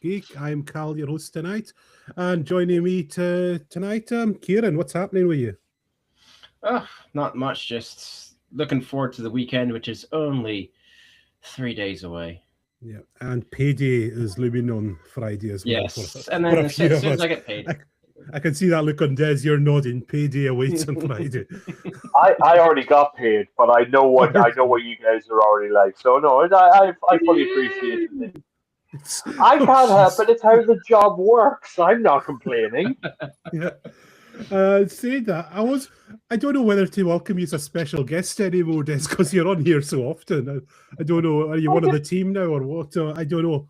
Geek. I'm Cal, your host tonight. And joining me tonight, Kieran, what's happening with you? Not much, just looking forward to the weekend, which is only 3 days away. Yeah, and payday is looming on Friday as well. Yes, and For then a as few soon of as us. I get paid. I can see that look on Des. You're nodding. Payday awaits on Friday. I already got paid, but I know what you guys are already like. So no, I fully appreciate it. I can't help it. It's how the job works. I'm not complaining. Yeah. Saying that, I don't know whether to welcome you as a special guest anymore, Des, because you're on here so often. I don't know. Are you one of the team now or what? I don't know.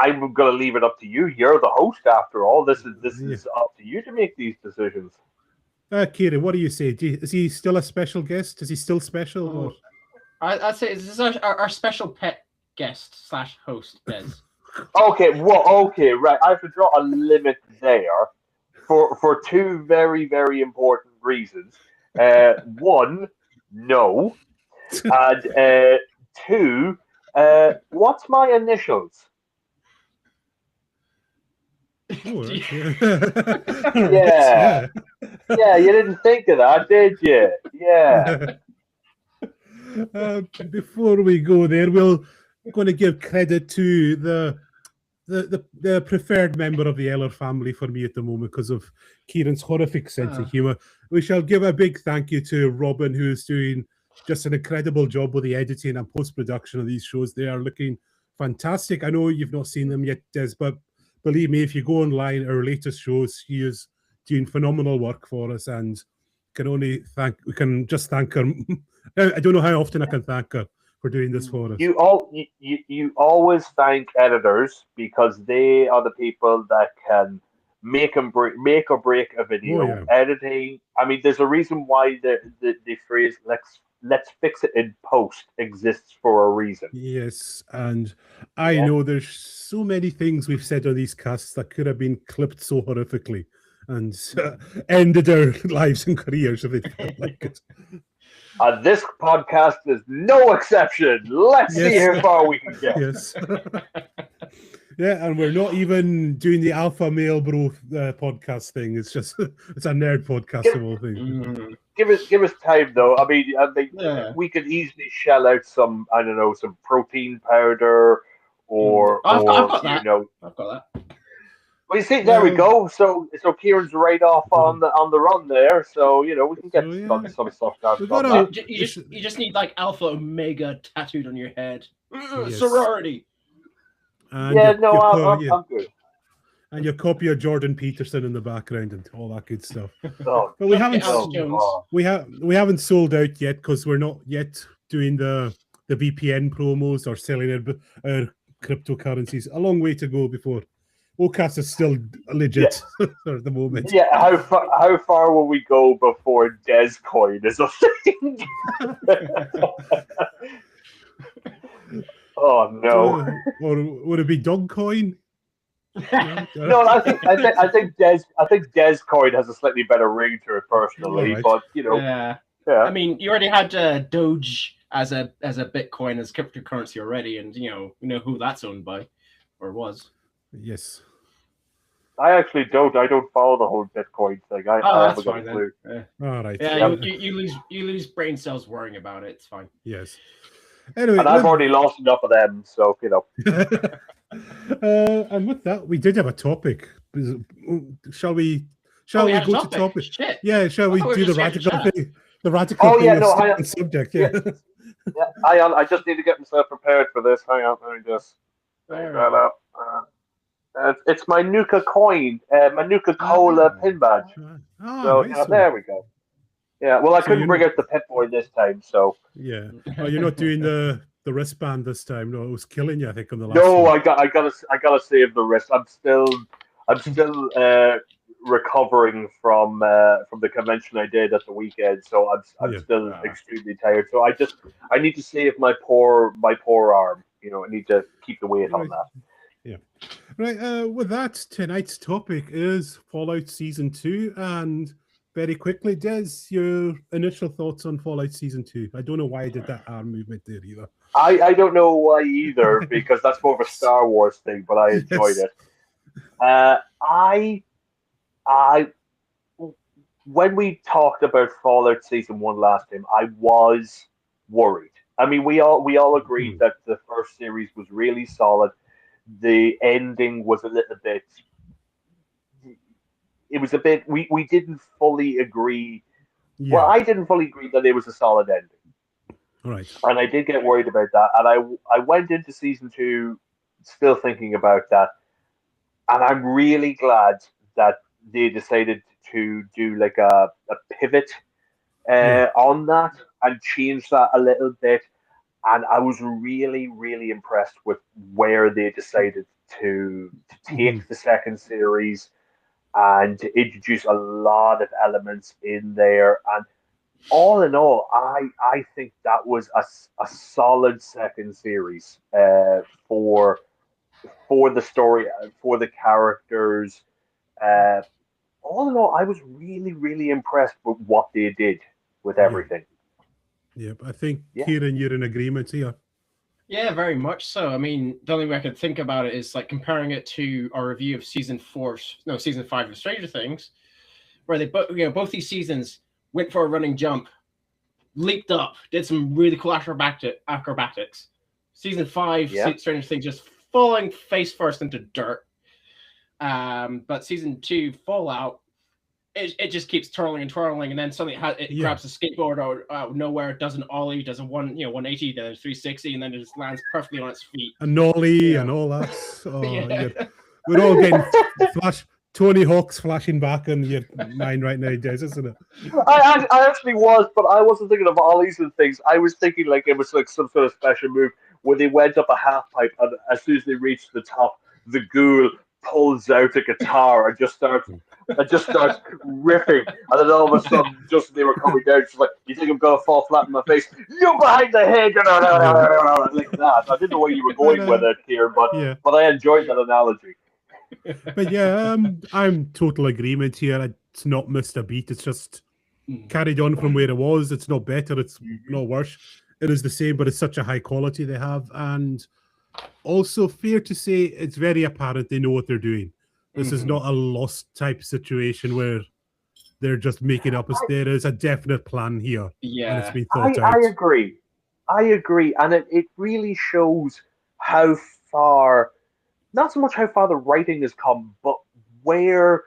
I'm going to leave it up to you. You're the host, after all. This is up to you to make these decisions. Kieran, what do you say? Is he still a special guest? Is he still special? Or? I'd say this is our special pet guest / host, Des. Okay, right. I have to draw a limit there for two very, very important reasons. One, no, and two, what's my initials? Oh, yeah, you didn't think of that, did you? Yeah. Before we go there, we're going to give credit to the preferred member of the Eller family for me at the moment because of Kieran's horrific sense of humour. We shall give a big thank you to Robin, who's doing just an incredible job with the editing and post-production of these shows. They are looking fantastic. I know you've not seen them yet, Des, but believe me, if you go online, our latest shows, he is doing phenomenal work for us, and we can just thank her. I don't know how often I can thank her for doing this for us. You always thank editors because they are the people that can make or break a video. Oh, yeah. Editing. I mean, there's a reason why the phrase "let's fix it in post" exists for a reason. Yes, and I know there's so many things we've said on these casts that could have been clipped so horrifically and ended our lives and careers if it felt like it. This podcast is no exception. Let's see how far we can get. Yes. Yeah, and we're not even doing the alpha male bro podcast thing. It's just it's a nerd podcast of all things. Give us time though. I mean, we could easily shell out some protein powder or I've got that. I've got that. Well, you see, there we go. So Kieran's right off on the run there. So we can get some stuff done. You just need like Alpha Omega tattooed on your head. Sorority. And I'm good. And your copy of Jordan Peterson in the background and all that good stuff. But we haven't sold out yet because we're not yet doing the VPN promos or selling our cryptocurrencies. A long way to go before. OCAS is still legit at the moment. Yeah, how far will we go before Descoin is a thing? Oh no! Or would it be Dogcoin? No, I think Descoin has a slightly better ring to it personally, right. But yeah. I mean, you already had Doge as a Bitcoin as cryptocurrency already, and you know who that's owned by or was. Yes. I actually don't. I don't follow the whole Bitcoin thing. I haven't got a clue. Yeah. All right. Yeah, you lose brain cells worrying about it. It's fine. Yes. Anyway, and I've already lost enough of them, so and with that, we did have a topic. Shall we go to topic? Shit. Yeah. Shall we do the radical thing? The radical thing of subject. Yeah. I just need to get myself prepared for this. Hang on, let me just bring that up. It's my Nuka my Nuka Cola pin badge. Nice there we go. Yeah, well, I couldn't bring out the Pip Boy this time, so. Yeah. Oh, you're not doing the wristband this time. No, it was killing you, I think, on the last. No, one. I gotta save the wrist. I'm still recovering from the convention I did at the weekend, so I'm still extremely tired. So I need to save my poor arm. I need to keep the weight on that. Yeah. Right. With that, tonight's topic is Fallout Season 2, and very quickly, Des, your initial thoughts on Fallout Season 2. I don't know why I did that arm movement there either. I don't know why either, because that's more of a Star Wars thing, but I enjoyed Yes. it. I when we talked about Fallout Season 1 last time, I was worried. I mean, we all agreed that the first series was really solid. The ending was a little bit. It was a bit. We didn't fully agree. Yeah. Well, I didn't fully agree that it was a solid ending. Right. And I did get worried about that. And I went into Season 2 still thinking about that. And I'm really glad that they decided to do like a pivot on that and change that a little bit. And I was really, really impressed with where they decided to take the second series and to introduce a lot of elements in there. And all in all, I think that was a solid second series for the story, for the characters. All in all, I was really, really impressed with what they did with everything. Yep, I think, Kieran, you're in agreement here. Yeah, very much so. I mean, the only way I could think about it is like comparing it to our review of season 5 of Stranger Things, where they both these seasons went for a running jump, leaped up, did some really cool acrobatics. Season 5, Stranger Things just falling face first into dirt. But season 2, Fallout, it just keeps twirling and twirling, and then suddenly it grabs a skateboard out of nowhere, does an ollie, does a 180, then a 360, and then it just lands perfectly on its feet. A nollie and all that. Oh, we're all getting Tony Hawk's flashing back in your mind right now, Des, isn't it? I actually was, but I wasn't thinking of ollies and things. I was thinking like it was like some sort of special move where they went up a half pipe, and as soon as they reached the top, the ghoul pulls out a guitar and just starts riffing, and then all of a sudden, just as they were coming down, she's like, "You think I'm gonna fall flat in my face? You behind the head!" like that. I didn't know where you were going with it here, but I enjoyed that analogy. But yeah, I'm total agreement here. It's not missed a beat. It's just carried on from where it was. It's not better. It's not worse. It is the same, but it's such a high quality they have, and also fair to say it's very apparent they know what they're doing. This is not a Lost type situation where they're just making up. There is a definite plan here. Yeah, and it's been thought out. I agree, and it really shows how far. Not so much how far the writing has come, but where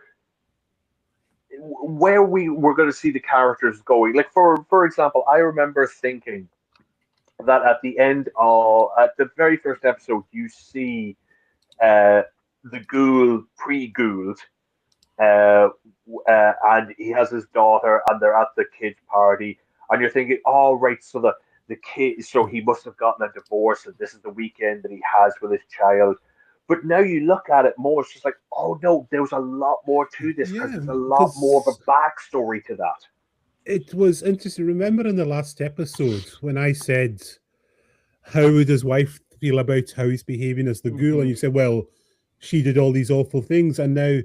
we were going to see the characters going. Like for example, I remember thinking that at the very first episode, you see the ghoul pre-ghouled, and he has his daughter, and they're at the kids' party, and you're thinking, oh right, so the kid, so he must have gotten a divorce, and this is the weekend that he has with his child. But now you look at it more, it's just like, oh no, there was a lot more to this, because there's a lot more of a backstory to that. It was interesting. Remember in the last episode when I said, how would his wife feel about how he's behaving as the ghoul? And you said, well, she did all these awful things. And now,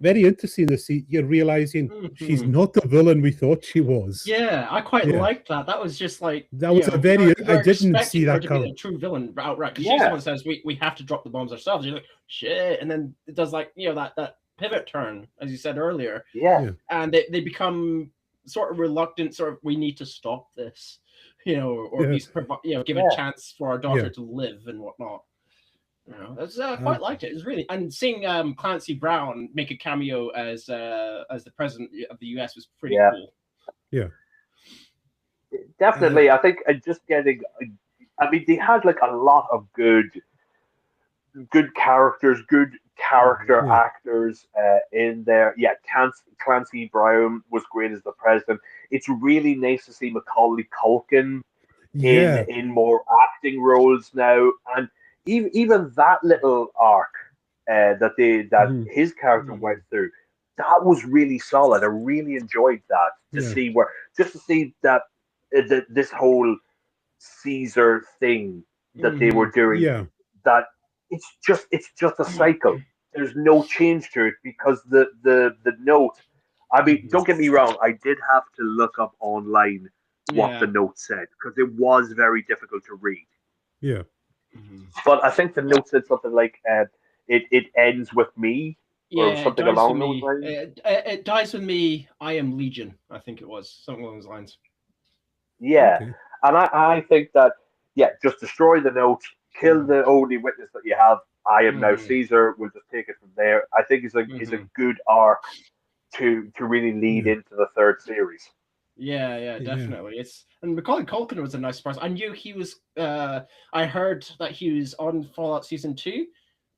very interesting to see, you're realizing she's not the villain we thought she was. Yeah, I quite liked that. That was just like... That was a very... I didn't see that coming. To be a true villain outright. Because she's the one that says, we have to drop the bombs ourselves. You're like, shit. And then it does like, that pivot turn, as you said earlier. Yeah. And they become sort of reluctant, sort of, we need to stop this. Or at least give a chance for our daughter to live and whatnot. I quite liked it. It was really, and seeing Clancy Brown make a cameo as the president of the US was pretty cool. Yeah, definitely. I think just getting. I mean, they had like a lot of good characters, good character actors in there. Yeah, Clancy Brown was great as the president. It's really nice to see Macaulay Culkin in more acting roles now, and even that little arc that his character went through, that was really solid. I really enjoyed that to see that this whole Caesar thing that they were doing. Yeah. That it's just a cycle. There's no change to it because the note I mean, don't get me wrong. I did have to look up online what the Yeah. note said because it was very difficult to read. Yeah. But I think the note said something like, "It ends with me," or Yeah, it something dies for along those me. lines. It dies with me. I am Legion. I think it was something along those lines. Yeah, Okay. and I think that just destroy the note, kill the only witness that you have. I am now Mhm. Caesar. We'll just take it from there. I think it's a good arc to really lead Yeah. into the third series. Yeah, Yeah. definitely. And Macaulay Culkin was a nice surprise. I knew he was. I heard that he was on Fallout Season 2,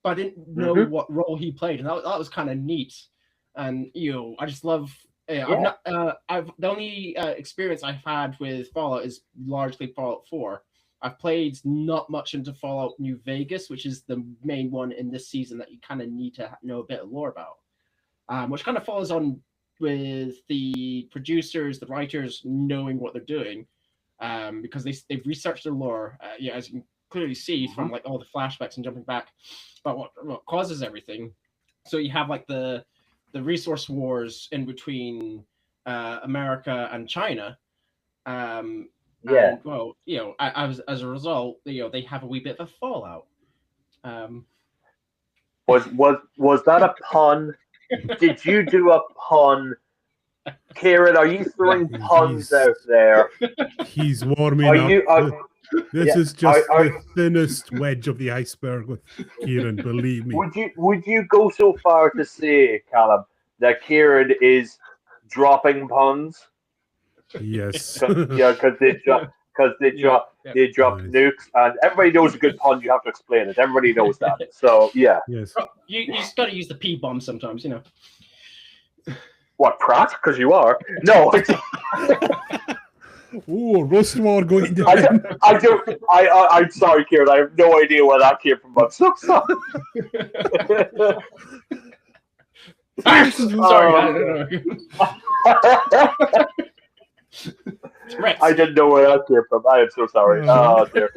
but I didn't know Hmm. what role he played, and that was kind of neat. And I just love. I've Yeah, not. I've the only experience I've had with Fallout is largely Fallout 4. I've played not much into Fallout New Vegas, which is the main one in this season that you kind of need to know a bit of lore about, which kind of follows on with the producers, the writers knowing what they're doing, because they've researched the lore. As you can clearly see hmm from like all the flashbacks and jumping back about what causes everything. So you have like the resource wars in between America and China. yeah. And well, as a result, they have a wee bit of a fallout. Um, Was that a pun? Did you do a pun, Kieran? Are you throwing puns He's out there? he's Are warming up. you? This Yeah. is Are, just are the thinnest wedge of the iceberg with Kieran, believe me. would you go so far to say, Callum, that Kieran is dropping puns? Yes. Because yeah, yeah. they dropped Nice. nukes, and everybody knows a good pun. You have to explain it. Everybody knows that. So yeah, Yes. You just got to use the P bomb sometimes. what Pratt? Because you are. No, Oh, roast war going I, down. do- I do. I'm sorry, Kieran. I have no idea where that came from. I'm so sorry. This is Sorry, Oh, I don't know. Threats. I didn't know where that came from. I am so sorry. Oh dear.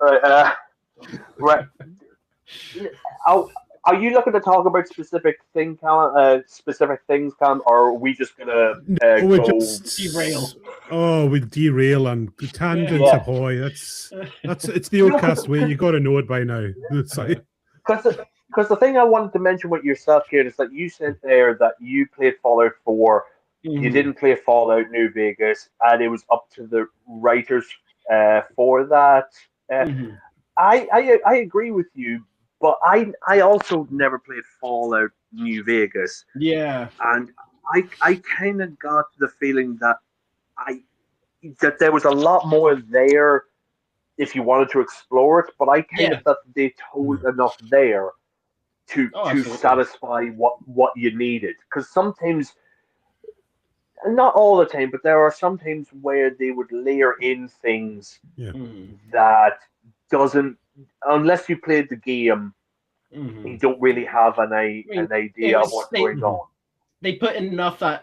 Right, right. Are you looking to talk about specific things, Cam, or are we just gonna No, we go? Derail. we derail and the tangents Yeah. ahoy. It's the No, Outcast way. You got to know it by now. It's like, because the thing I wanted to mention with yourself here is that you said there that you played Fallout 4, you Mhm. didn't play Fallout New Vegas, and it was up to the writers for that. Uh, Mhm. I agree with you, but I also never played Fallout New Vegas, Yeah. and I kind of got the feeling I that there was a lot more there if you wanted to explore it, but I kind Yeah. of thought they told enough there Oh, to absolutely. satisfy what you needed. Because sometimes, not all the time, but there are some times where they would layer in things yeah. Mhm. that doesn't, unless you played the game, you Mhm. don't really have I mean, an it idea of was what's going on. they put in enough that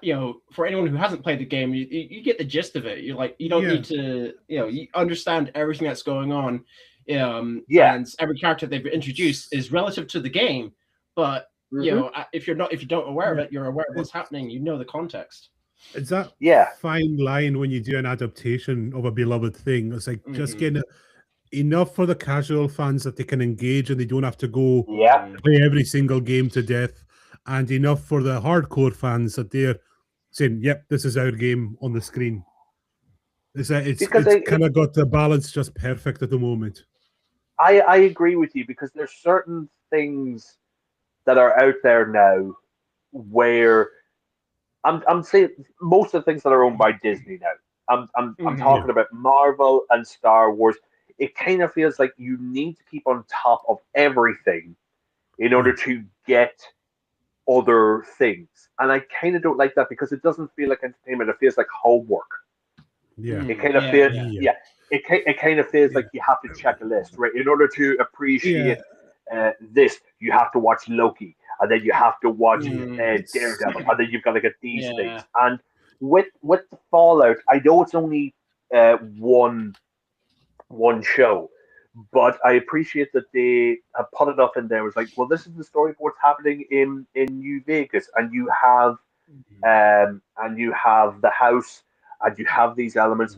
for anyone who hasn't played the game, you get the gist of it. You don't Yeah. need to you understand everything that's going on. Yeah. And every character they've introduced is relative to the game, but Hmm. if you don't aware of Yeah. it, you're aware of what's It's happening. You know the context. it's that Yeah. fine line when you do an adaptation of a beloved thing. It's like just Mhm. getting enough for the casual fans that they can engage and they don't have to go Yeah. Mhm. play every single game to death, and enough for the hardcore fans that they're saying, "Yep, this is our game on the screen." Because It's kind of got the balance just perfect at the moment. I agree with you because there's certain things that are out there now where I'm saying most of the things that are owned by Disney now. I'm Mhm. Yeah, talking about Marvel and Star Wars. It kind of feels like you need to keep on top of everything in yeah, order to get other things. And I kind of don't like that because it doesn't feel like entertainment. It feels like homework. yeah, It Mhm. kind of Yeah, feels, yeah. yeah, yeah. It kind of feels yeah, like you have to check a list, right? In order to yeah. appreciate this, you have to watch Loki, and then you have to watch Yeah. Mhm. It's Daredevil, and then you've got to get these Yeah. things. And with the Fallout, I know it's only one show, but I appreciate that they have put enough in there. It's like, well, this is the story of what's happening in New Vegas, and you have and you have the house, and you have these elements.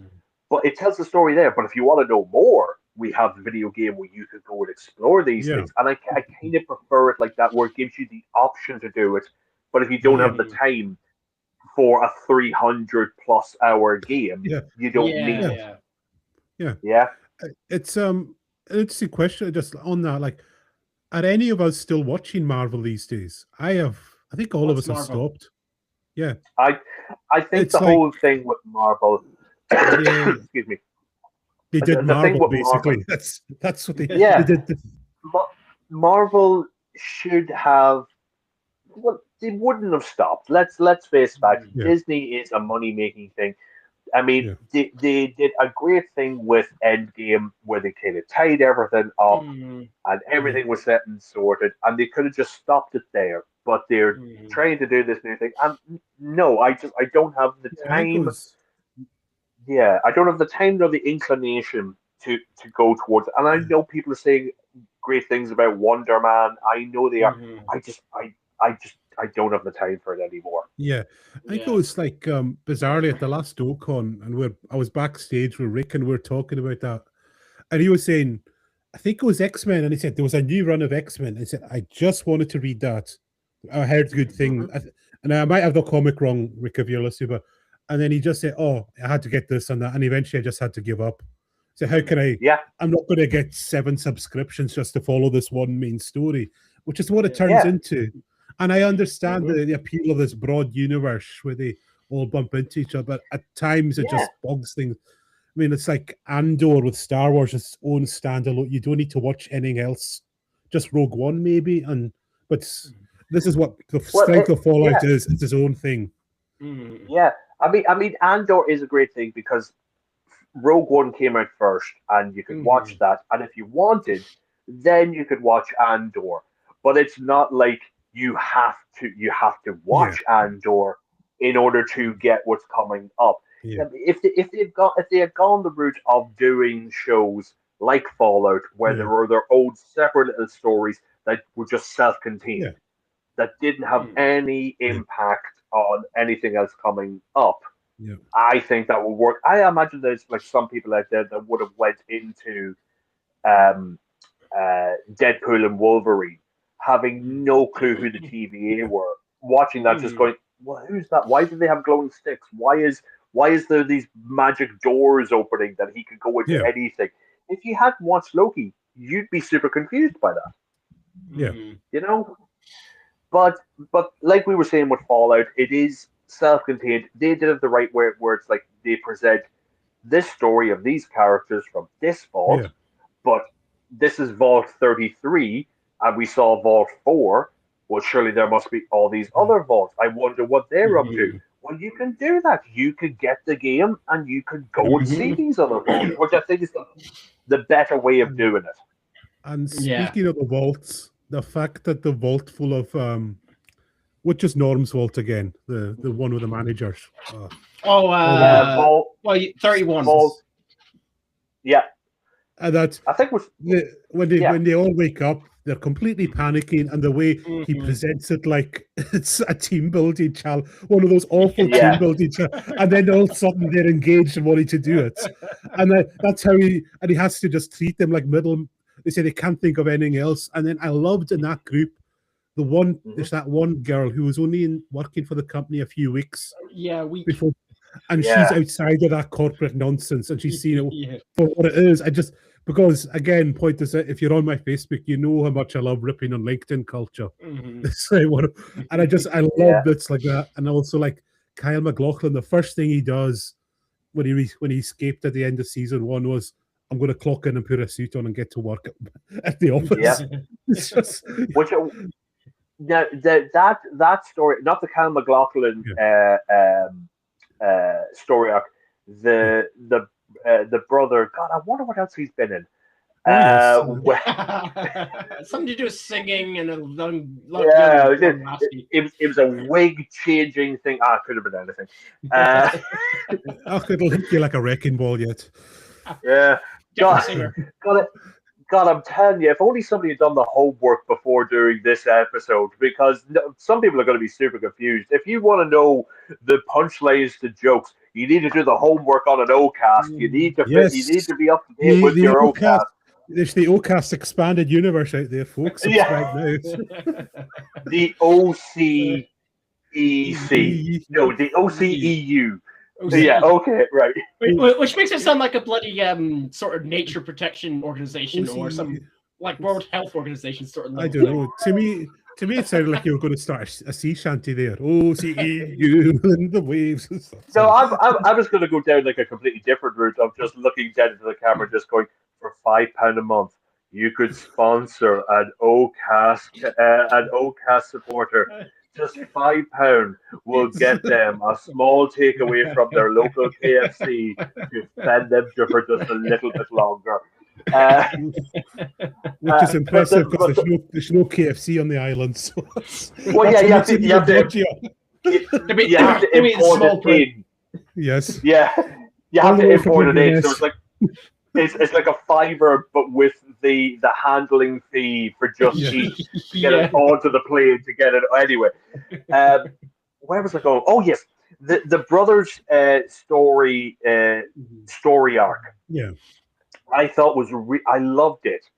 But it tells the story there. But if you want to know more, we have the video game where you could go and explore these things. And I kind of prefer it like that, where it gives you the option to do it. But if you don't have the time for a 300+ hour game, you don't need it. Yeah. It's an interesting question just on that. Like, are any of us still watching Marvel these days? I think all of us have stopped. Yeah. I think it's the whole thing with Marvel. Excuse me. They did Marvel, basically. Marvel, that's what they did. Marvel should have. Well, they wouldn't have stopped. Let's face facts. Disney is a money-making thing. I mean, they did a great thing with Endgame, where they kind of tied everything up, and everything was set and sorted, and they could have just stopped it there. But they're trying to do this new thing, and no, I don't have the time. I don't have the time nor the inclination to go towards it. And I know people are saying great things about Wonder Man. I know they are. I don't have the time for it anymore. Yeah, I think it was like bizarrely at the last Ocon, and I was backstage with Rick, and we were talking about that, and he was saying, I think it was X-Men, and he said there was a new run of X-Men. And he said, I just wanted to read that. I heard good things, and I might have the comic wrong, Rick, if you're listening, but. And then he just said, "Oh, I had to get this and that," and eventually I just had to give up. So how can I? Yeah, I'm not going to get 7 subscriptions just to follow this one main story, which is what it turns into. And I understand the appeal of this broad universe where they all bump into each other, but at times it just bogs things. I mean, it's like Andor with Star Wars, its own standalone. You don't need to watch anything else, just Rogue One maybe. But this is what the strength of Fallout is. It's its own thing. Yeah. I mean, Andor is a great thing because Rogue One came out first, and you could watch that. And if you wanted, then you could watch Andor. But it's not like you have to watch Andor in order to get what's coming up. Yeah. If they had gone the route of doing shows like Fallout, where there were their own separate little stories that were just self-contained, that didn't have any impact on anything else coming up, I think that would work. I imagine there's like some people out there that would have went into Deadpool and Wolverine having no clue who the TVA were, watching that just going, well, who's that? Why do they have glowing sticks? Why is there these magic doors opening that he could go into anything? If you hadn't watched Loki, you'd be super confused by that. Yeah. You know? But like we were saying with Fallout, it is self-contained. They did it the right way, where it's like they present this story of these characters from this vault, but this is Vault 33, and we saw Vault 4. Well, surely there must be all these other vaults. I wonder what they're up to. Well, you can do that. You could get the game, and you could go and see these other vaults, which I think is the better way of doing it. And speaking of the vaults, the fact that the vault full of which is Norm's vault again, the one with the managers. 31. Vault. Yeah. And that I think when they all wake up, they're completely panicking, and the way he presents it like it's a team building challenge, one of those awful team building and then all of a sudden they're engaged and wanting to do it. And that's how he has to just treat them like middle. They say they can't think of anything else. And then I loved in that group, there's that one girl who was only working for the company a few weeks before, and she's outside of that corporate nonsense, and she's seen it for what it is. Because again, point is that if you're on my Facebook, you know how much I love ripping on LinkedIn culture. And I love bits like that. And also like Kyle MacLachlan, the first thing he does when he escaped at the end of season 1 was, I'm going to clock in and put a suit on and get to work at the office. Yeah. It's just that story, not the Kyle MacLachlan story arc, the brother. God, I wonder what else he's been in. Something to do with singing and it was a wig changing thing. It could have been anything. It'll hit you like a wrecking ball yet. Yeah, got it. God, I'm telling you, if only somebody had done the homework before doing this episode, because some people are going to be super confused. If you want to know the punchlines to jokes, you need to do the homework on an OCast. You need to you need to be up to date with your OCast. There's the OCast expanded universe out there, folks. Subscribe now. The OCEC. No, the OCEU. Yeah, okay, right. Which makes it sound like a bloody sort of nature protection organization or some like World Health Organization sort of. I don't know. To me, it sounded like you were going to start a sea shanty there. OCEU and the waves. And stuff. No, I was going to go down like a completely different route of just looking down into the camera, just going for £5 a month. You could sponsor an OCast supporter. Just £5 will get them a small takeaway from their local KFC to send them for just a little bit longer. Which is impressive because there's no KFC on the island. So well, yeah, you have to import it in. Yes. Yeah, you have to import it in. So it's like a $5, but with the handling fee for just cheap to get it onto the plane to get it anyway. Where was I going? Oh yes, the brothers' story arc. Yeah, I thought was I loved it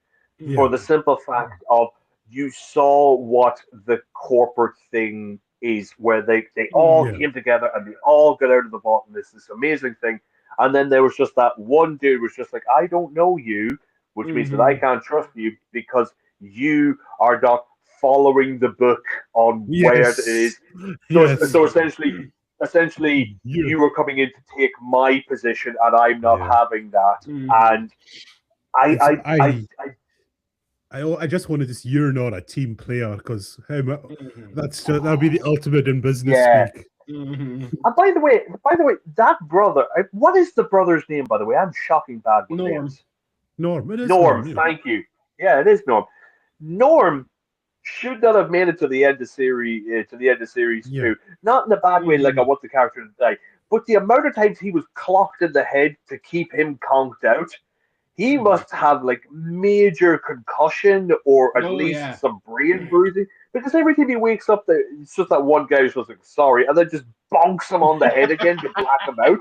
for the simple fact of you saw what the corporate thing is, where they all came together and they all got out of the vault, and this amazing thing. And then there was just that one dude was just like, I don't know you, which means that I can't trust you because you are not following the book on where it is. So essentially, you were coming in to take my position, and I'm not having that. And I just wanted this. You're not a team player because that'll be the ultimate in business speak. And by the way, that brother, what is the brother's name, by the way? I'm shocking bad with names. Norm. It is Norm, thank you. Yeah, it is Norm. Norm should not have made it to the end of series 2. Not in a bad way, like I want the character to die, but the amount of times he was clocked in the head to keep him conked out, he must have like major concussion or at least some brain bruising. Because every time he wakes up, it's just that one guy who's just like, sorry, and then just bonks him on the head again to black him out.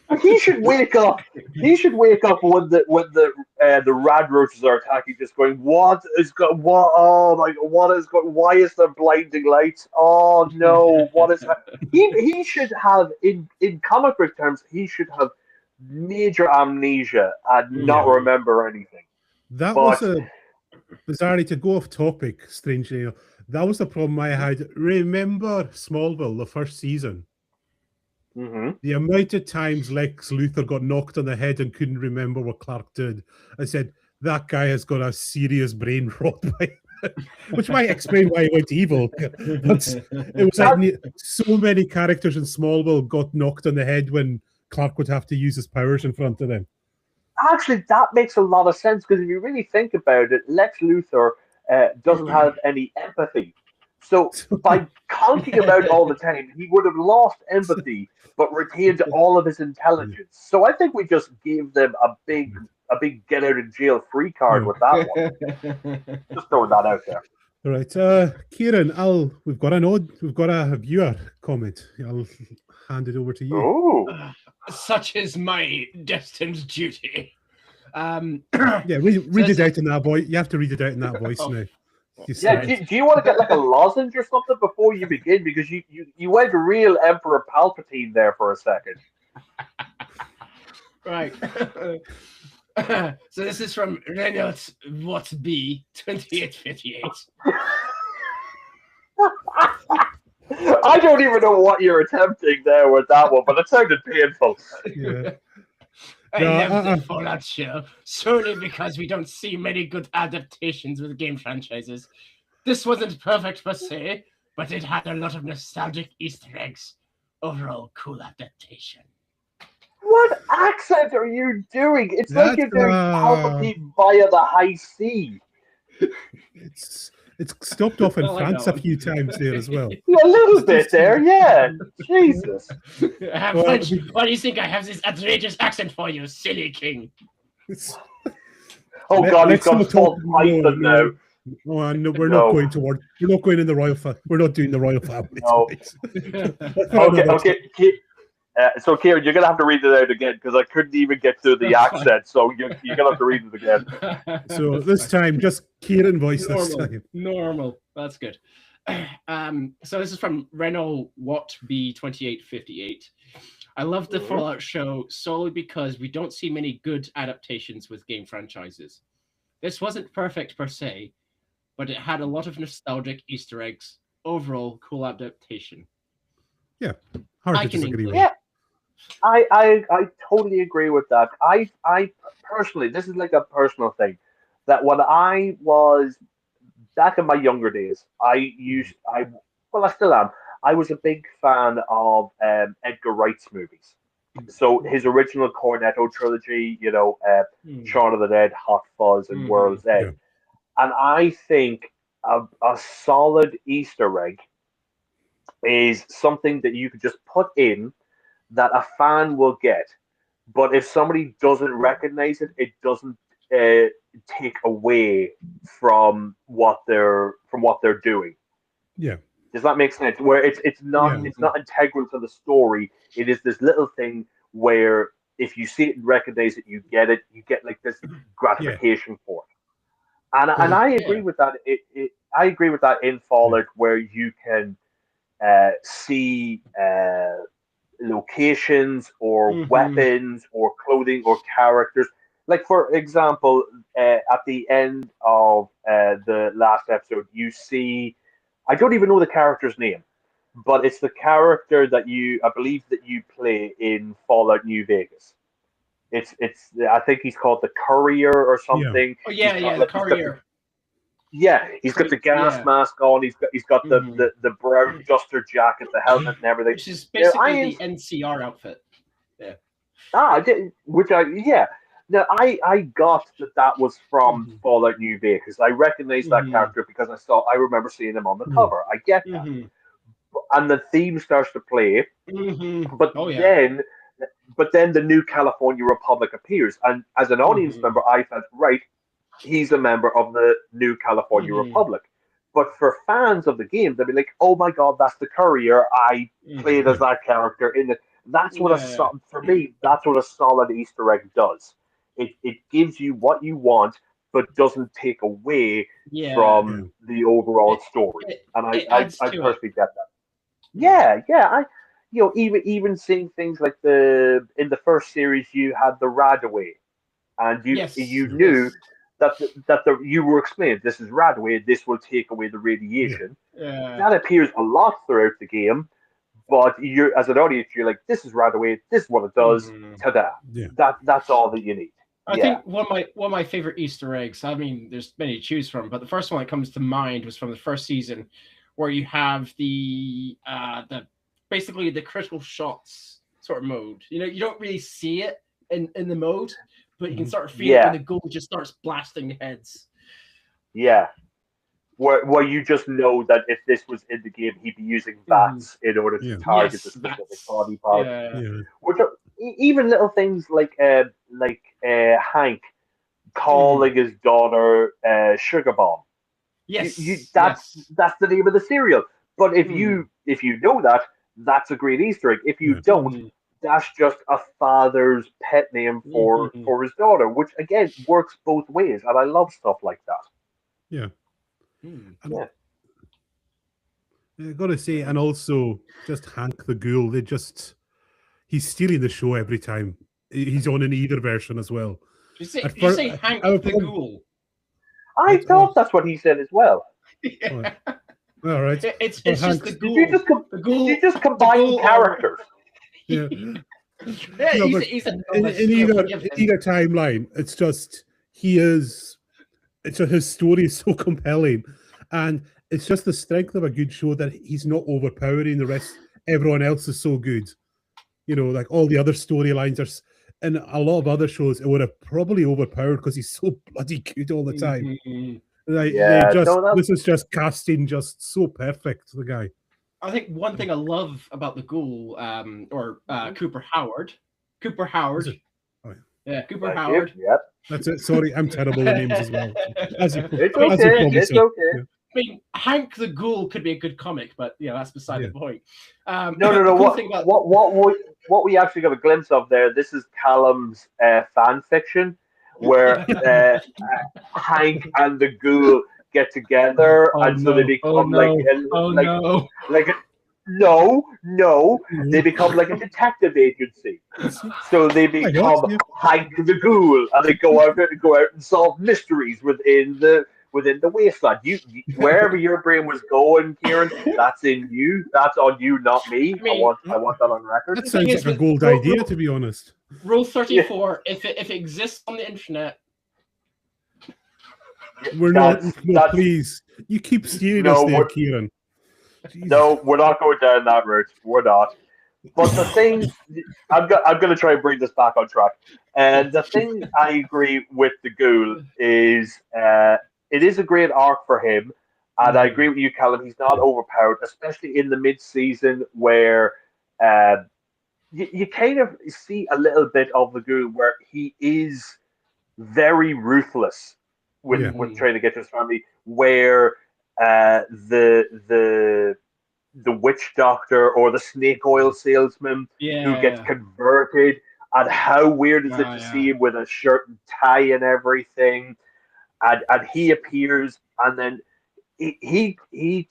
But he should wake up. He should wake up when the rad roaches are attacking, just going, what is going? What? Oh my God! What is going? Why is there blinding lights? Oh no! What is that? He should have in comic book terms. He should have major amnesia and not remember anything. Bizarrely, to go off topic, strangely, that was the problem I had. Remember Smallville, the first season? The amount of times Lex Luthor got knocked on the head and couldn't remember what Clark did. I said, that guy has got a serious brain rot, which might explain why he went evil. It was like so many characters in Smallville got knocked on the head when Clark would have to use his powers in front of them. Actually, that makes a lot of sense because if you really think about it, Lex Luthor doesn't have any empathy. So by conking him out all the time, he would have lost empathy but retained all of his intelligence. So I think we just gave them a big get out of jail free card with that one. Just throwing that out there. All right, Kieran, we've got a viewer comment. I'll hand it over to you. Oh. Such is my destined duty. Read it out in that voice. You have to read it out in that voice now. Do you want to get like a lozenge or something before you begin? Because you went real Emperor Palpatine there for a second. Right. So this is from Reynolds What's B 2858. I don't even know what you're attempting there with that one, but it sounded painful. Yeah. I love the Fallout show, solely because we don't see many good adaptations with game franchises. This wasn't perfect per se, but it had a lot of nostalgic Easter eggs. Overall, cool adaptation. What accent are you doing? It's like you're doing Palpatine via the high sea. It's stopped off in France a few times there as well. A little bit there, yeah. Jesus. Why do you think I have this outrageous accent for you, silly king? Oh God, he's Let's got not full talk. python now. Oh, no, we're No. not going toward. We're not going in the We're not doing the royal family. No. Okay. So, Kieran, you're gonna have to read it out again because I couldn't even get through the accent. So you're gonna have to read it again. So this time, just Kieran voice this time. Normal. That's good. So this is from Renault Watt B2858. I love the Fallout show solely because we don't see many good adaptations with game franchises. This wasn't perfect per se, but it had a lot of nostalgic Easter eggs. Overall, cool adaptation. Yeah, hard to disagree with. Yeah, I totally agree with that. I personally, this is like a personal thing, that when I was back in my younger days, I still am. I was a big fan of Edgar Wright's movies. So his original Cornetto trilogy, Shaun of the Dead, Hot Fuzz, and World's End. Yeah. And I think a solid Easter egg is something that you could just put in that a fan will get. But if somebody doesn't recognize it, it doesn't take away from what they're doing. Yeah. Does that make sense? Where it's not integral to the story. It is this little thing where if you see it and recognize it, you get like this gratification for it. And I agree with that. I agree with that in Fallout, where you can see locations or weapons or clothing or characters. Like, for example, at the end of the last episode, you see, I don't even know the character's name, but it's the character that I believe that you play in Fallout New Vegas. I think he's called the Courier or something. Yeah. Oh yeah, the Courier. He's got the gas mask on. He's got the brown duster jacket, the helmet, and everything. Which is basically the NCR outfit. Yeah. Now I got that was from Fallout New Vegas. I recognized that character because I remember seeing him on the cover. I get that. And the theme starts to play. But then the New California Republic appears, and as an audience member, I felt right. He's a member of the New California Republic. But for fans of the game, they'll be like, "Oh my God, that's the Courier! I played as that character in it." That's what for me. That's what a solid Easter egg does. It gives you what you want, but doesn't take away from the overall story. And I personally get that. Yeah. Even seeing things like in the first series, you had the Radaway, and you knew that you were explained, this is Radaway, this will take away the radiation. That appears a lot throughout the game, but you're, as an audience, you're like, this is Radaway, this is what it does. Ta-da! That's all that you need. I think one of my favorite Easter eggs, I mean, there's many to choose from, but the first one that comes to mind was from the first season, where you have the basically the critical shots sort of mode. You don't really see it in the mode, but you can start feeling when the ghoul just starts blasting heads. Yeah. Where you just know that if this was in the game, he'd be using bats in order to target the specific body part. Which are, even little things like Hank calling his daughter Sugar Bomb. Yes, that's the name of the cereal. But if you know that, that's a great Easter egg. If you don't, that's just a father's pet name for his daughter, which again works both ways, and I love stuff like that. Yeah. I gotta say, and also just Hank the Ghoul, he's stealing the show every time. He's on an either version as well. You say Hank the Ghoul? I thought that's what he said as well. All right. It's just the Ghoul. Did you just combine characters? Yeah. He's in either timeline, it's just his story is so compelling, and it's just the strength of a good show that he's not overpowering the rest. Everyone else is so good, like all the other storylines are. And a lot of other shows, it would have probably overpowered because he's so bloody good all the time. This is just casting just so perfect, the guy. I think one thing I love about the Ghoul, Cooper Howard. Yeah, Cooper Thank Howard. you. Yep. That's it. Sorry, I'm terrible with names as well. As you, It's as you okay. probably It's said. okay. Yeah. I mean, Hank the Ghoul could be a good comic, but that's beside the point. No. The cool thing about What we actually got a glimpse of there? This is Callum's fan fiction, where Hank and the Ghoul get together, and so they become they become like a detective agency. So they become Hank the Ghoul, and they go out and solve mysteries within the wasteland. You wherever your brain was going, Kieran, that's in you. That's on you, not me. I want that on record. That sounds like a gold idea, to be honest. Rule 34: if it exists on the internet, we're not. No, please. You keep steering us there, Kieran. Jesus. No, we're not going down that route. We're not. But the thing, I'm going to try and bring this back on track. And the thing I agree with the Ghoul is it is a great arc for him. And I agree with you, Callum. He's not overpowered, especially in the mid-season where you kind of see a little bit of the Ghoul where he is very ruthless with trying to get to his family, where the witch doctor or the snake oil salesman who gets converted, and how weird is it to see him with a shirt and tie and everything, and he appears, and then he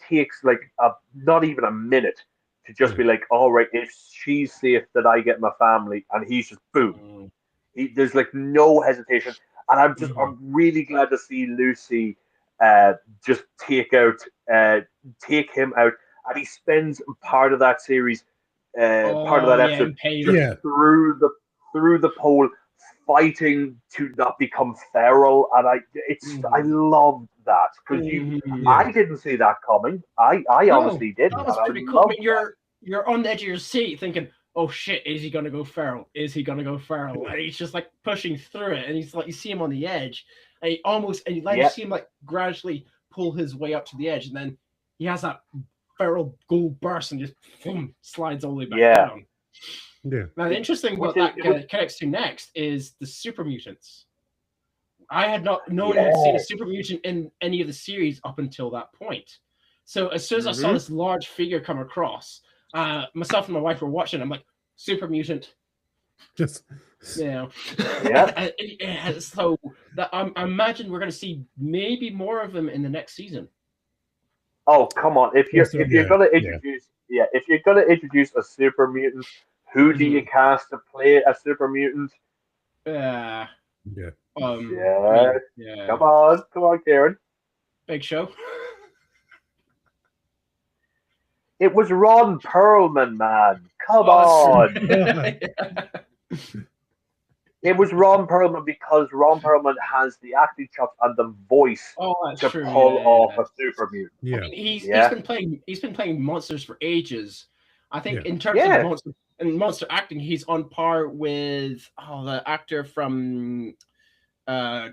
takes like not even a minute to just be like, all right, if she's safe, that I get my family, and he's just boom. There's like no hesitation, and I'm really glad to see Lucy just take him out, and he spends part of that series, part of that episode, through the pole, fighting to not become feral, and I loved that, because I didn't see that coming. I honestly didn't. That was pretty cool. I mean, you're on the edge of your seat thinking, oh shit, is he gonna go feral? Is he gonna go feral? And he's just like pushing through it, and he's like, you see him on the edge, and you see him like gradually pull his way up to the edge, and then he has that feral ghoul burst and just boom, slides all the way back down. Yeah. Now the interesting what that connects to next is the super mutants. I had not known I'd seen a super mutant in any of the series up until that point. So as soon as I saw this large figure come across, myself and my wife were watching. I'm like, super mutant. Just so that I imagine we're going to see maybe more of them in the next season. Oh come on! If you're going to introduce a super mutant, who do you cast to play a super mutant? Come on, Kieran. Big Show. It was Ron Perlman, man. Come on. It was Ron Perlman, because Ron Perlman has the acting chops and the voice to pull off a super mutant. Yeah. I mean, he's been playing monsters for ages. I think in terms of monster acting, he's on par with the actor from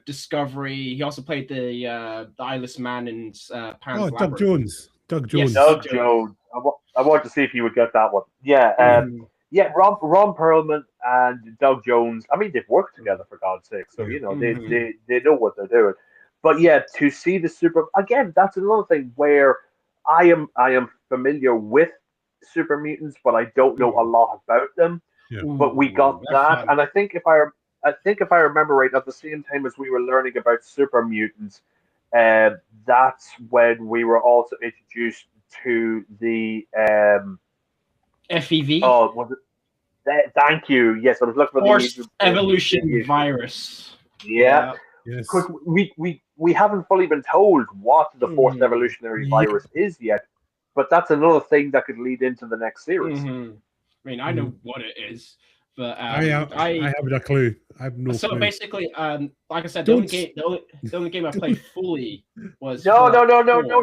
Discovery. He also played the eyeless man in Pan's Labyrinth. Doug Jones. Yes, Doug Jones. I want to see if you would get that one. Ron Perlman and Doug Jones. I mean, they've worked together, for God's sake, so they know what they're doing. But to see the super again, that's another thing where I am familiar with super mutants, but I don't know a lot about them. Yeah. But we got that, and I think if I remember right, at the same time as we were learning about super mutants, that's when we were also introduced to the FEV. Oh, was it? Thank you. Yes, I was looking for Forced evolution virus. Yeah. Yes. Because we haven't fully been told what the forced evolutionary virus is yet, but that's another thing that could lead into the next series. I mean, I know what it is, but I haven't a clue. I have no clue. So basically, like I said, the only game I played fully was no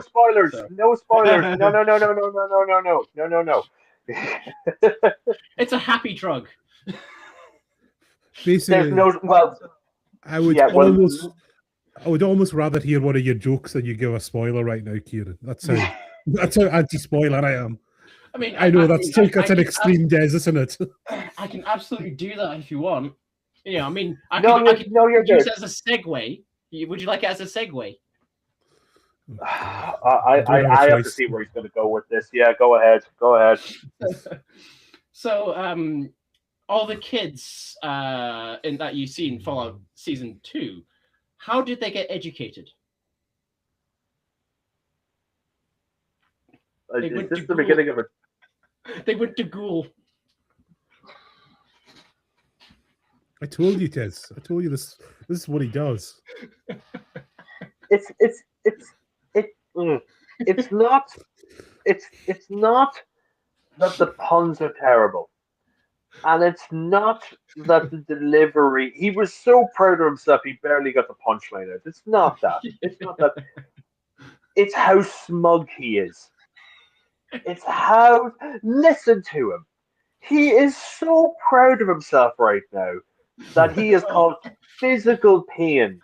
spoilers. So. No spoilers. No. It's a happy drug. Basically, I would almost rather hear one of your jokes than you give a spoiler right now, Kieran. That's how anti-spoiler I am. I mean, I know that's an extreme des, isn't it? I can absolutely do that if you want. Yeah, I mean, I No, could you're use good. it as a segue. Would you like it as a segue? I have to see where he's going to go with this. Yeah, go ahead. Go ahead. So, all the kids in that you see in Fallout Season 2, how did they get educated? Is this the beginning of it? They went to Ghoul. I told you, Tez. I told you this. This is what he does. It's not that the puns are terrible, and it's not that the delivery. He was so proud of himself he barely got the punchline out. It's not that. It's not that. It's how smug he is. It's how listen to him. He is so proud of himself right now that he has caused physical pain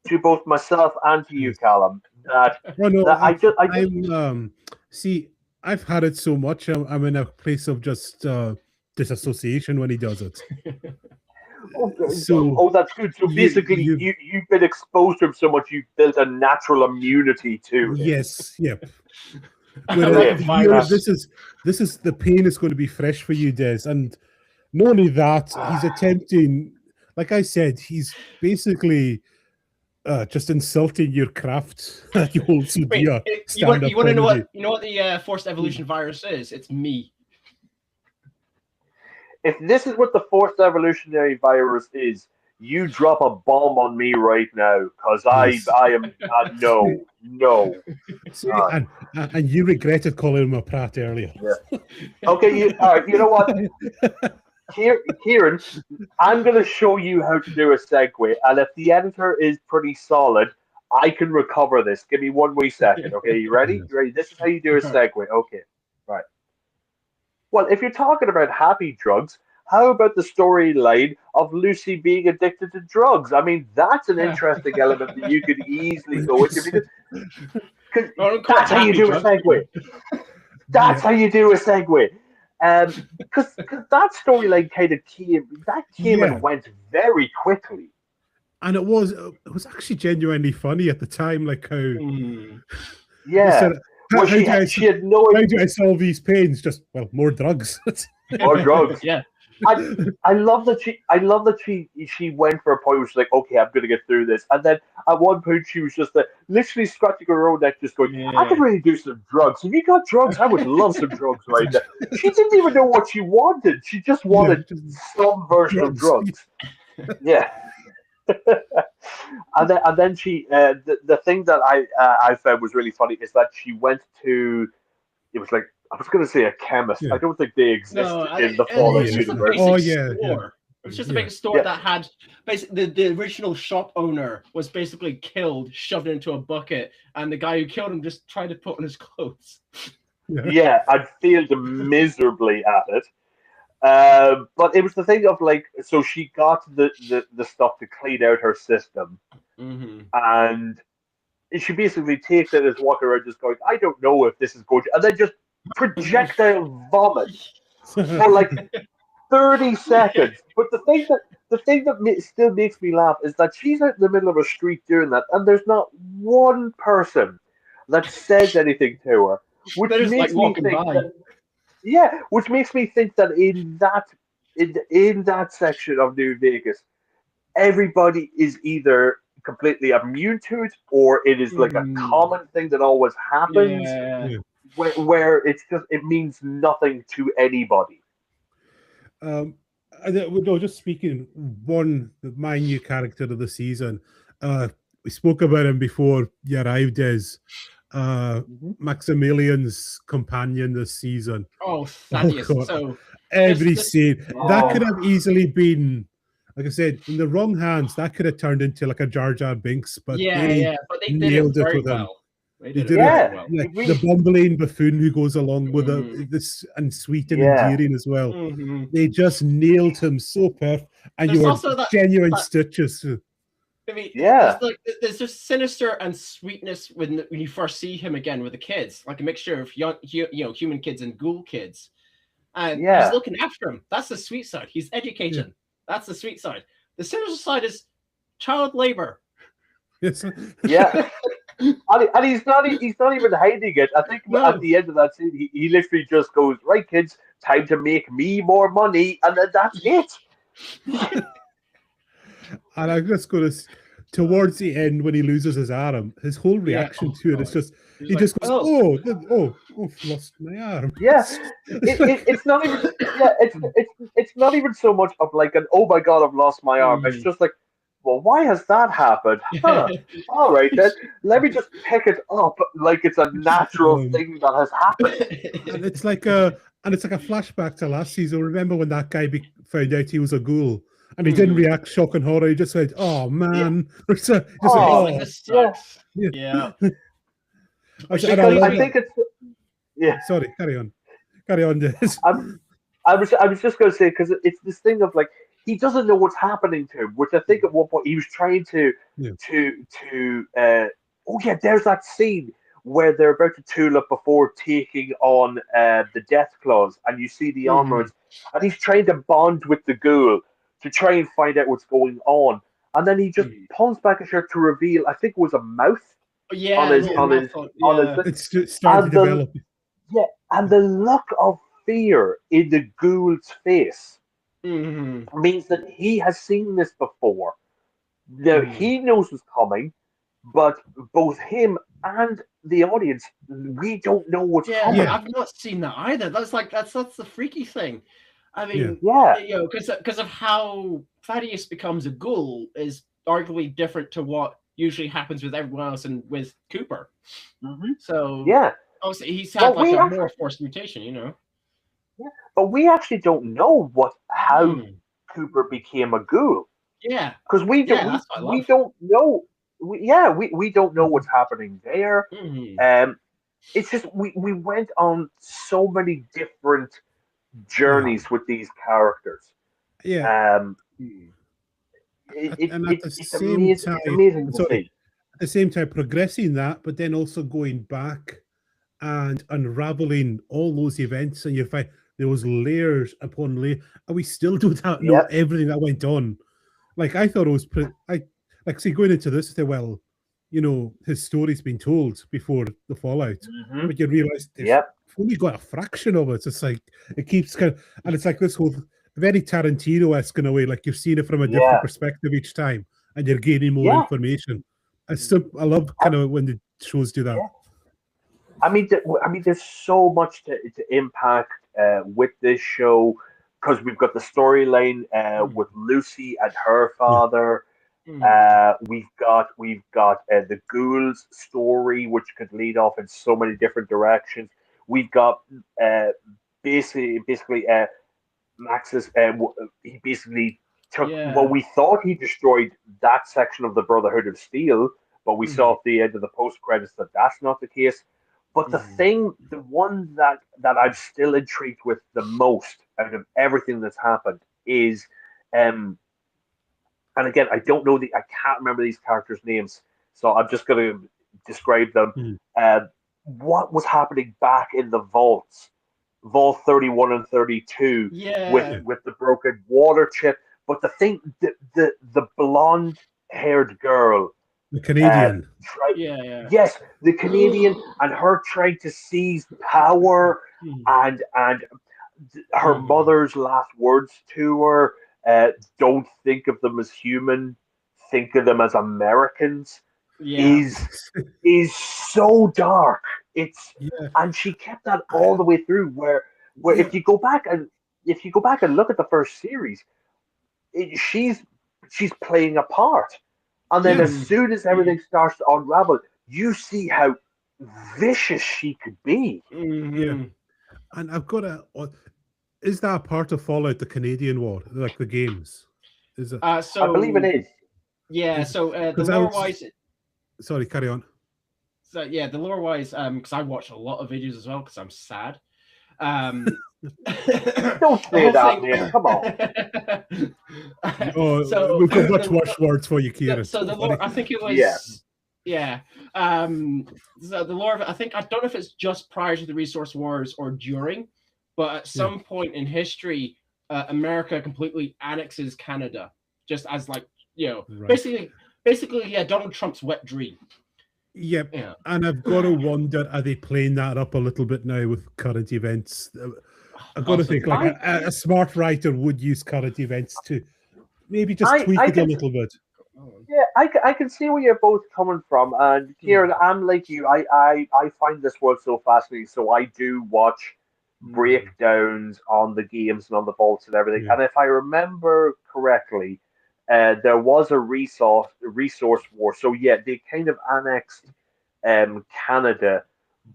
to both myself and to you, Callum. See, I've had it so much. I'm in a place of just disassociation when he does it. That's good. So basically, you've been exposed to him so much, you've built a natural immunity to him. Yes. Yep. This is the pain is going to be fresh for you, Des, and not only that, he's attempting. Like I said, he's basically just insulting your craft. You hold so dear. You want to know what the forced evolution virus is? It's me. If this is what the forced evolutionary virus is, you drop a bomb on me right now, because I am no. See, and you regretted calling him a prat earlier. Yeah. Okay, all right. You know what, Kieran, I'm going to show you how to do a segue, and if the editor is pretty solid, I can recover this. Give me 1 wee second. Okay, you ready? You ready? This is how you do a segue. Okay, right. Well, if you're talking about happy drugs, how about the storyline of Lucy being addicted to drugs? I mean, that's an interesting element that you could easily go into, because that's how you do a segue. That's how you do a segue. Because that storyline kind of came and went very quickly. And it was actually genuinely funny at the time, like how yeah. How do I solve these pains? Just more drugs. More drugs. Yeah. I love that she went for a point where she's like, okay, I'm gonna get through this, and then at one point she was just literally scratching her own neck, just going, I could really do some drugs. Have you got drugs? I would love some drugs right now. She didn't even know what she wanted. She just wanted some version of drugs. Yeah. and then she the thing that I found was really funny is that she went to, it was like, I was going to say a chemist. I don't think they exist in the Fallout universe. It was just a big store that had basically the original shop owner was basically killed, shoved into a bucket, and the guy who killed him just tried to put on his clothes. Yeah, I'd failed miserably at it. But it was the thing of like, so she got the stuff to clean out her system, and she basically takes it as walking around just going, I don't know if this is going to, and then just projectile vomit for like 30 seconds. But the thing that still makes me laugh is that she's out in the middle of a street doing that, and there's not one person that says anything to her, which makes me think that, which makes me think that in that section of New Vegas, everybody is either completely immune to it, or it is like a common thing that always happens. Where it's just, it means nothing to anybody. Just speaking, my new character of the season, we spoke about him before you arrived, as Maximilian's companion this season. Every scene that could have easily been, like I said, in the wrong hands, that could have turned into like a Jar Jar Binks, but they nailed it with him. They did it well. The bumbling buffoon who goes along with this, and sweet and endearing as well. They just nailed him so perfect, and you were genuine stitches. I mean, there's just sinister and sweetness when you first see him again with the kids, like a mixture of human kids and ghoul kids, and he's looking after him. That's the sweet side. He's educating. That's the sweet side. The sinister side is child labor. Yes. Yeah. And he's not even hiding it. I think No. at the end of that scene, he literally just goes, "Right, kids, time to make me more money," and then that's it. And I'm just going to, towards the end when he loses his arm, his whole reaction to it is just, He's he like, just goes, oh, I've lost my arm. Yeah, it's not even. Yeah, it's not even so much of like an "oh my god, I've lost my arm." It's just like, well, why has that happened? Huh. All right, then let me just pick it up like it's a natural thing that has happened. And it's like a flashback to last season. Remember when that guy found out he was a ghoul, and he didn't react shock and horror. He just said, "Oh man," or just like, this sucks. yeah. I think it's Sorry, carry on, Des. I was just going to say, because it's this thing of like he doesn't know what's happening to him, which I think at one point he was trying to oh yeah, there's that scene where they're about to tool up before taking on the Death Claws, and you see the armor, and he's trying to bond with the ghoul to try and find out what's going on, and then he just pulls back a shirt to reveal, I think it was a mouth. Yeah, on his it's starting to develop. Yeah, and the look of fear in the ghoul's face means that he has seen this before. Now he knows what's coming, but both him and the audience, we don't know what's coming. Yeah, I've not seen that either. That's the freaky thing. I mean, because of how Thaddeus becomes a ghoul is arguably different to what usually happens with everyone else and with Cooper. So obviously he's had like a more forced mutation, Yeah, but we actually don't know how Cooper became a ghoul. Yeah, because we don't know. We don't know what's happening there. It's just we went on so many different journeys with these characters. It's amazing to see. At the same time, progressing that, but then also going back and unraveling all those events, and you find there was layers upon layers, and we still don't know everything that went on. Like I thought it was going into this, I said, well, his story's been told before the fallout, but you realise we've only got a fraction of it. It's like it keeps and it's like this whole very Tarantino-esque in a way, like you're seeing it from a different perspective each time, and you're gaining more information. I love kind of when the shows do that. I mean, there's so much to impact with this show, because we've got the storyline with Lucy and her father. We've got the ghouls story, which could lead off in so many different directions. We've got basically Max's. He basically took we thought he destroyed that section of the Brotherhood of Steel, but we saw at the end of the post credits that that's not the case. But the one that I'm still intrigued with the most out of everything that's happened is, and again, I can't remember these characters' names, so I'm just going to describe them. What was happening back in the vaults, Vault 31 and 32, with the broken water chip. But the thing, the blonde-haired girl, the Canadian, yes, the Canadian, and her trying to seize power, and her mother's last words to her, don't think of them as human, think of them as Americans, is so dark. And she kept that all the way through. Where if you go back and look at the first series, she's playing a part. And then as soon as everything starts to unravel, you see how vicious she could be. And I've got is that a part of Fallout, the Canadian War, like the games? Is it? I believe it is. Yeah, so the lore-wise... Sorry, carry on. So yeah, the lore-wise, because I watch a lot of videos as well, because I'm sad. Don't say that, man. Come on. We've got much worse words for you, Kieran. So the lore, I think it was... Yeah. So the lore, I don't know if it's just prior to the Resource Wars or during, but at some point in history, America completely annexes Canada. just as like Right. basically Donald Trump's wet dream. Yep. Yeah. And I've got to wonder, are they playing that up a little bit now with current events? I've got to think like a smart writer would use current events to maybe just tweak it a little bit. Yeah, I can see where you're both coming from. And Kieran, I'm like you. I find this world so fascinating. So I do watch breakdowns on the games and on the vaults and everything. Yeah. And if I remember correctly, there was a resource war. So yeah, they kind of annexed Canada,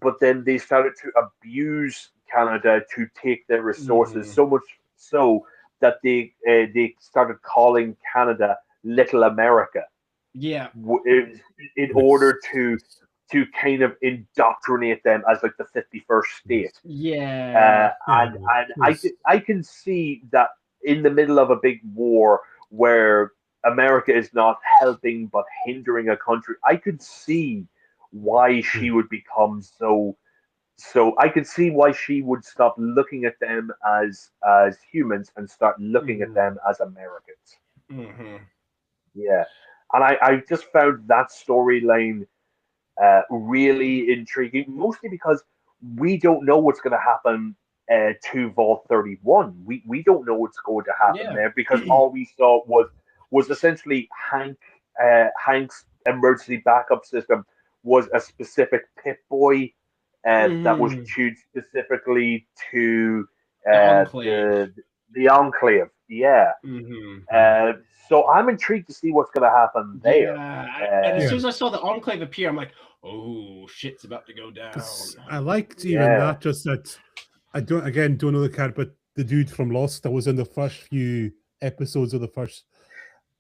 but then they started to abuse Canada to take their resources so much so that they started calling Canada Little America. Yeah. In order to kind of indoctrinate them as like the 51st state. Yeah. And I can see that in the middle of a big war where America is not helping but hindering a country, I could see why she would become so I could see why she would stop looking at them as humans and start looking at them as Americans. Yeah. And I just found that storyline really intriguing, mostly because we don't know what's going to happen to Vault 31. We don't know what's going to happen there because all we saw was essentially Hank's emergency backup system was a specific Pip-Boy that was tuned specifically to the Enclave. Yeah. So I'm intrigued to see what's going to happen there. And as soon as I saw the Enclave appear, I'm like, oh, shit's about to go down. I liked even that, just that I don't know the character, but the dude from Lost that was in the first few episodes of the first,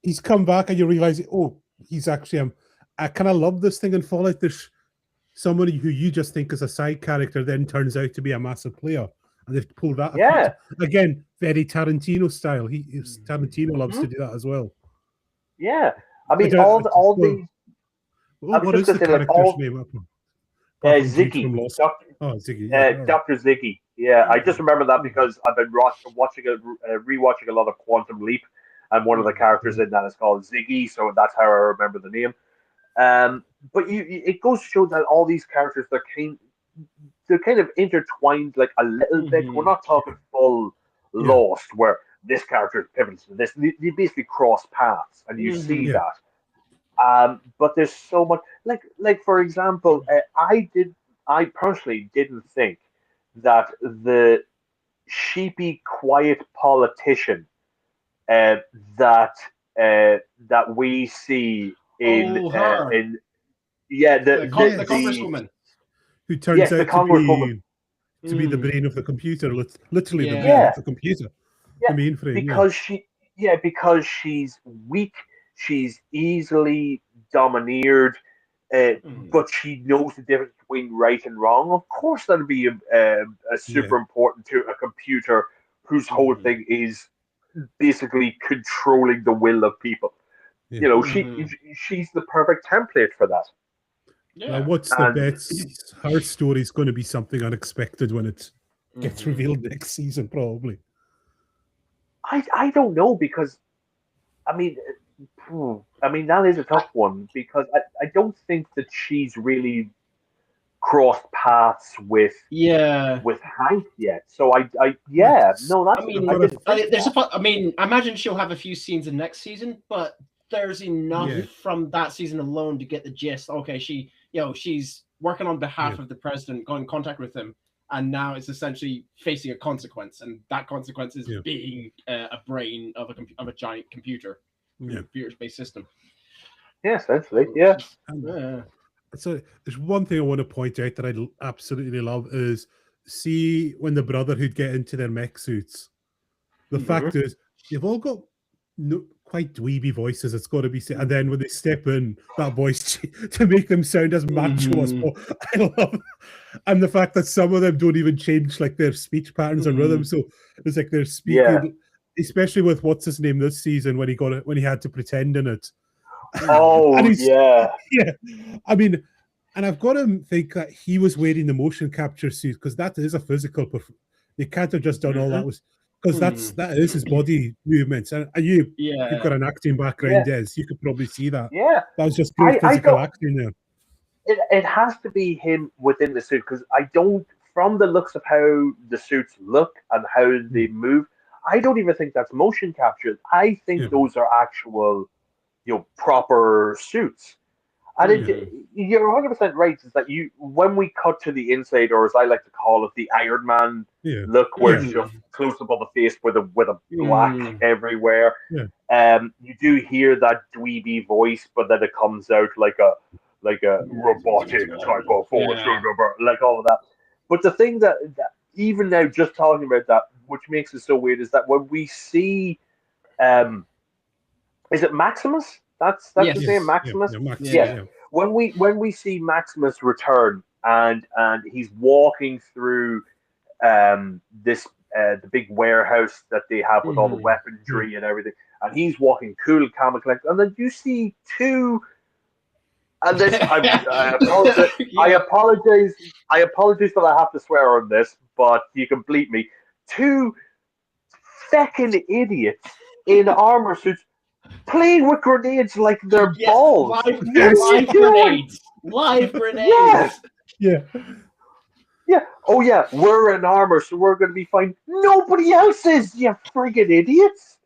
he's come back and you realize, oh, he's actually I kind of love this thing in Fallout. There's somebody who you just think is a side character then turns out to be a massive player. And they've pulled that. Yeah. Again, very Tarantino style. Tarantino loves to do that as well. Yeah. I mean, all these... What is the character's name? Ziggy. Ziggy. Yeah, Dr. Ziggy. Yeah, I just remember that because I've been rewatching a lot of Quantum Leap, and one of the characters in that is called Ziggy, so that's how I remember the name. But it goes to show that all these characters, they're kind of intertwined like a little bit. We're not talking full Lost where this character is pivotal to this. They basically cross paths, and you see that. But there's so much, like for example, I personally didn't think that the sheepy, quiet politician that we see in the congresswoman who turns out to be the brain of the computer, literally the brain of the computer. The mainframe. Because she's weak, she's easily domineered, but she knows the difference between right and wrong. Of course, that'll be super important to a computer whose whole thing is basically controlling the will of people. Yeah. You know, she's the perfect template for that. Yeah. What's the bet? Her story's going to be something unexpected when it gets revealed next season, probably. I don't know, because I mean that is a tough one, because I don't think that she's really crossed paths with Hank yet. So I imagine she'll have a few scenes in next season, but there's enough from that season alone to get the gist. Okay, she's working on behalf of the president, got in contact with him, and now it's essentially facing a consequence, and that consequence is being a brain of a giant computer, computer-based system. Yeah, essentially, yeah. So there's one thing I want to point out that I absolutely love is, see when the Brotherhood get into their mech suits. The fact is, they've all got quite dweeby voices, it's got to be said. And then when they step in, that voice to make them sound as macho as possible. I love it. And the fact that some of them don't even change like their speech patterns and rhythm. So it's like they're speaking, especially with what's his name this season when he had to pretend in it. Oh, yeah. I mean, and I've got to think that he was wearing the motion capture suit, because that is a physical. They can't have just done all that. because that is his body movements, and you've got an acting background, Des. You could probably see that. Yeah, that was just pure physical acting there. It has to be him within the suit, because I don't, from the looks of how the suits look and how they move, I don't even think that's motion captured. I think those are actual, proper suits. And you're 100% right. Is that when we cut to the inside, or as I like to call it, the Iron Man look, where it's just close up on the face with a black everywhere. You do hear that dweeby voice, but then it comes out like a robotic type of force, like all of that. But the thing that even now, just talking about that, which makes it so weird, is that when we see, is it Maximus? That's his name, Maximus. Yes. When we see Maximus return, and he's walking through this the big warehouse that they have with all the weaponry and everything, and he's walking cool, calm, and collected, and then you see two. And this, I apologize. I apologize that I have to swear on this, but you can bleep me. Two feckin' idiots in armor suits playing with grenades like they're balls. Live grenades. Yeah. Oh yeah, we're in armor, so we're going to be fine. Nobody else is. You friggin' idiots.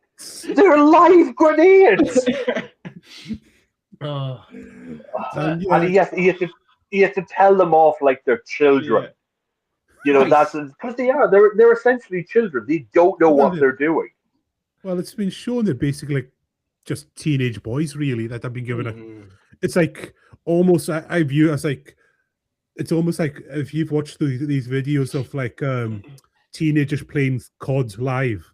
They're live grenades. And he has to tell them off like they're children. That's because they are. They're essentially children. They don't know what they're doing. Well, it's been shown they're basically just teenage boys, really, that have been given it's like almost, I view it as like, it's almost like if you've watched these videos of like teenagers playing COD live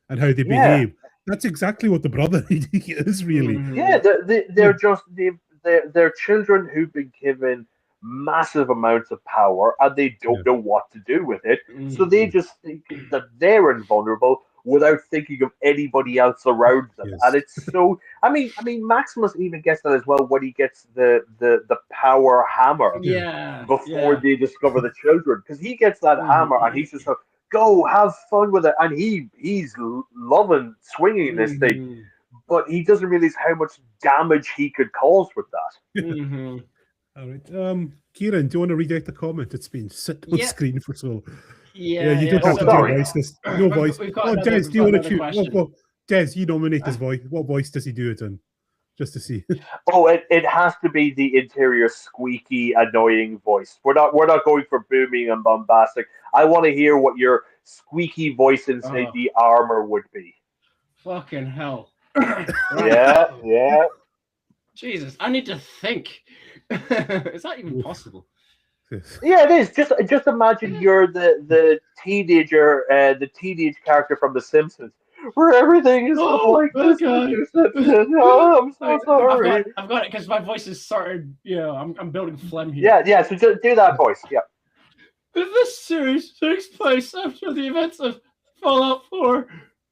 and how they behave. That's exactly what the brother is, really. Yeah, they're children who've been given massive amounts of power, and they don't know what to do with it. So they just think that they're invulnerable without thinking of anybody else around them. And it's so. I mean, Maximus even gets that as well when he gets the power hammer. Before they discover the children, because he gets that hammer and he's just like, go have fun with it, and he's loving swinging this thing, but he doesn't realize how much damage he could cause with that. All right, Kieran, do you want to read out the comment? It's been sitting on screen for so. You don't have to do a voice. There's no voice. Des, do you want to choose? Des, you nominate his voice. What voice does he do it in? Just to see. It has to be the interior squeaky, annoying voice. We're not going for booming and bombastic. I want to hear what your squeaky voice inside the armor would be. Fucking hell. Yeah. Jesus, I need to think. Is that even possible? Yeah, it is. Just imagine you're the teenager, the teenage character from The Simpsons, where everything is like this. I'm so sorry. I've got it because my voice is started. I'm building phlegm here. Yeah. So just do that voice. Yeah. This series takes place after the events of Fallout 4.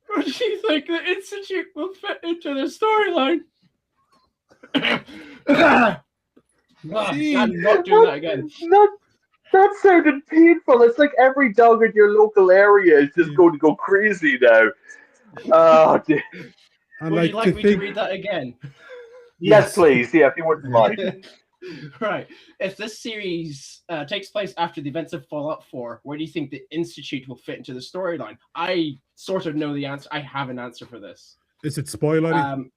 Where do you think the Institute will fit into the storyline? I'm not doing that again. That sounded painful. It's like every dog in your local area is just going to go crazy now. Oh, dear. Would you like me to read that again? Yes, please. Yeah, if you wouldn't mind. Right. If this series takes place after the events of Fallout 4, where do you think the Institute will fit into the storyline? I sort of know the answer. I have an answer for this. Is it spoilery?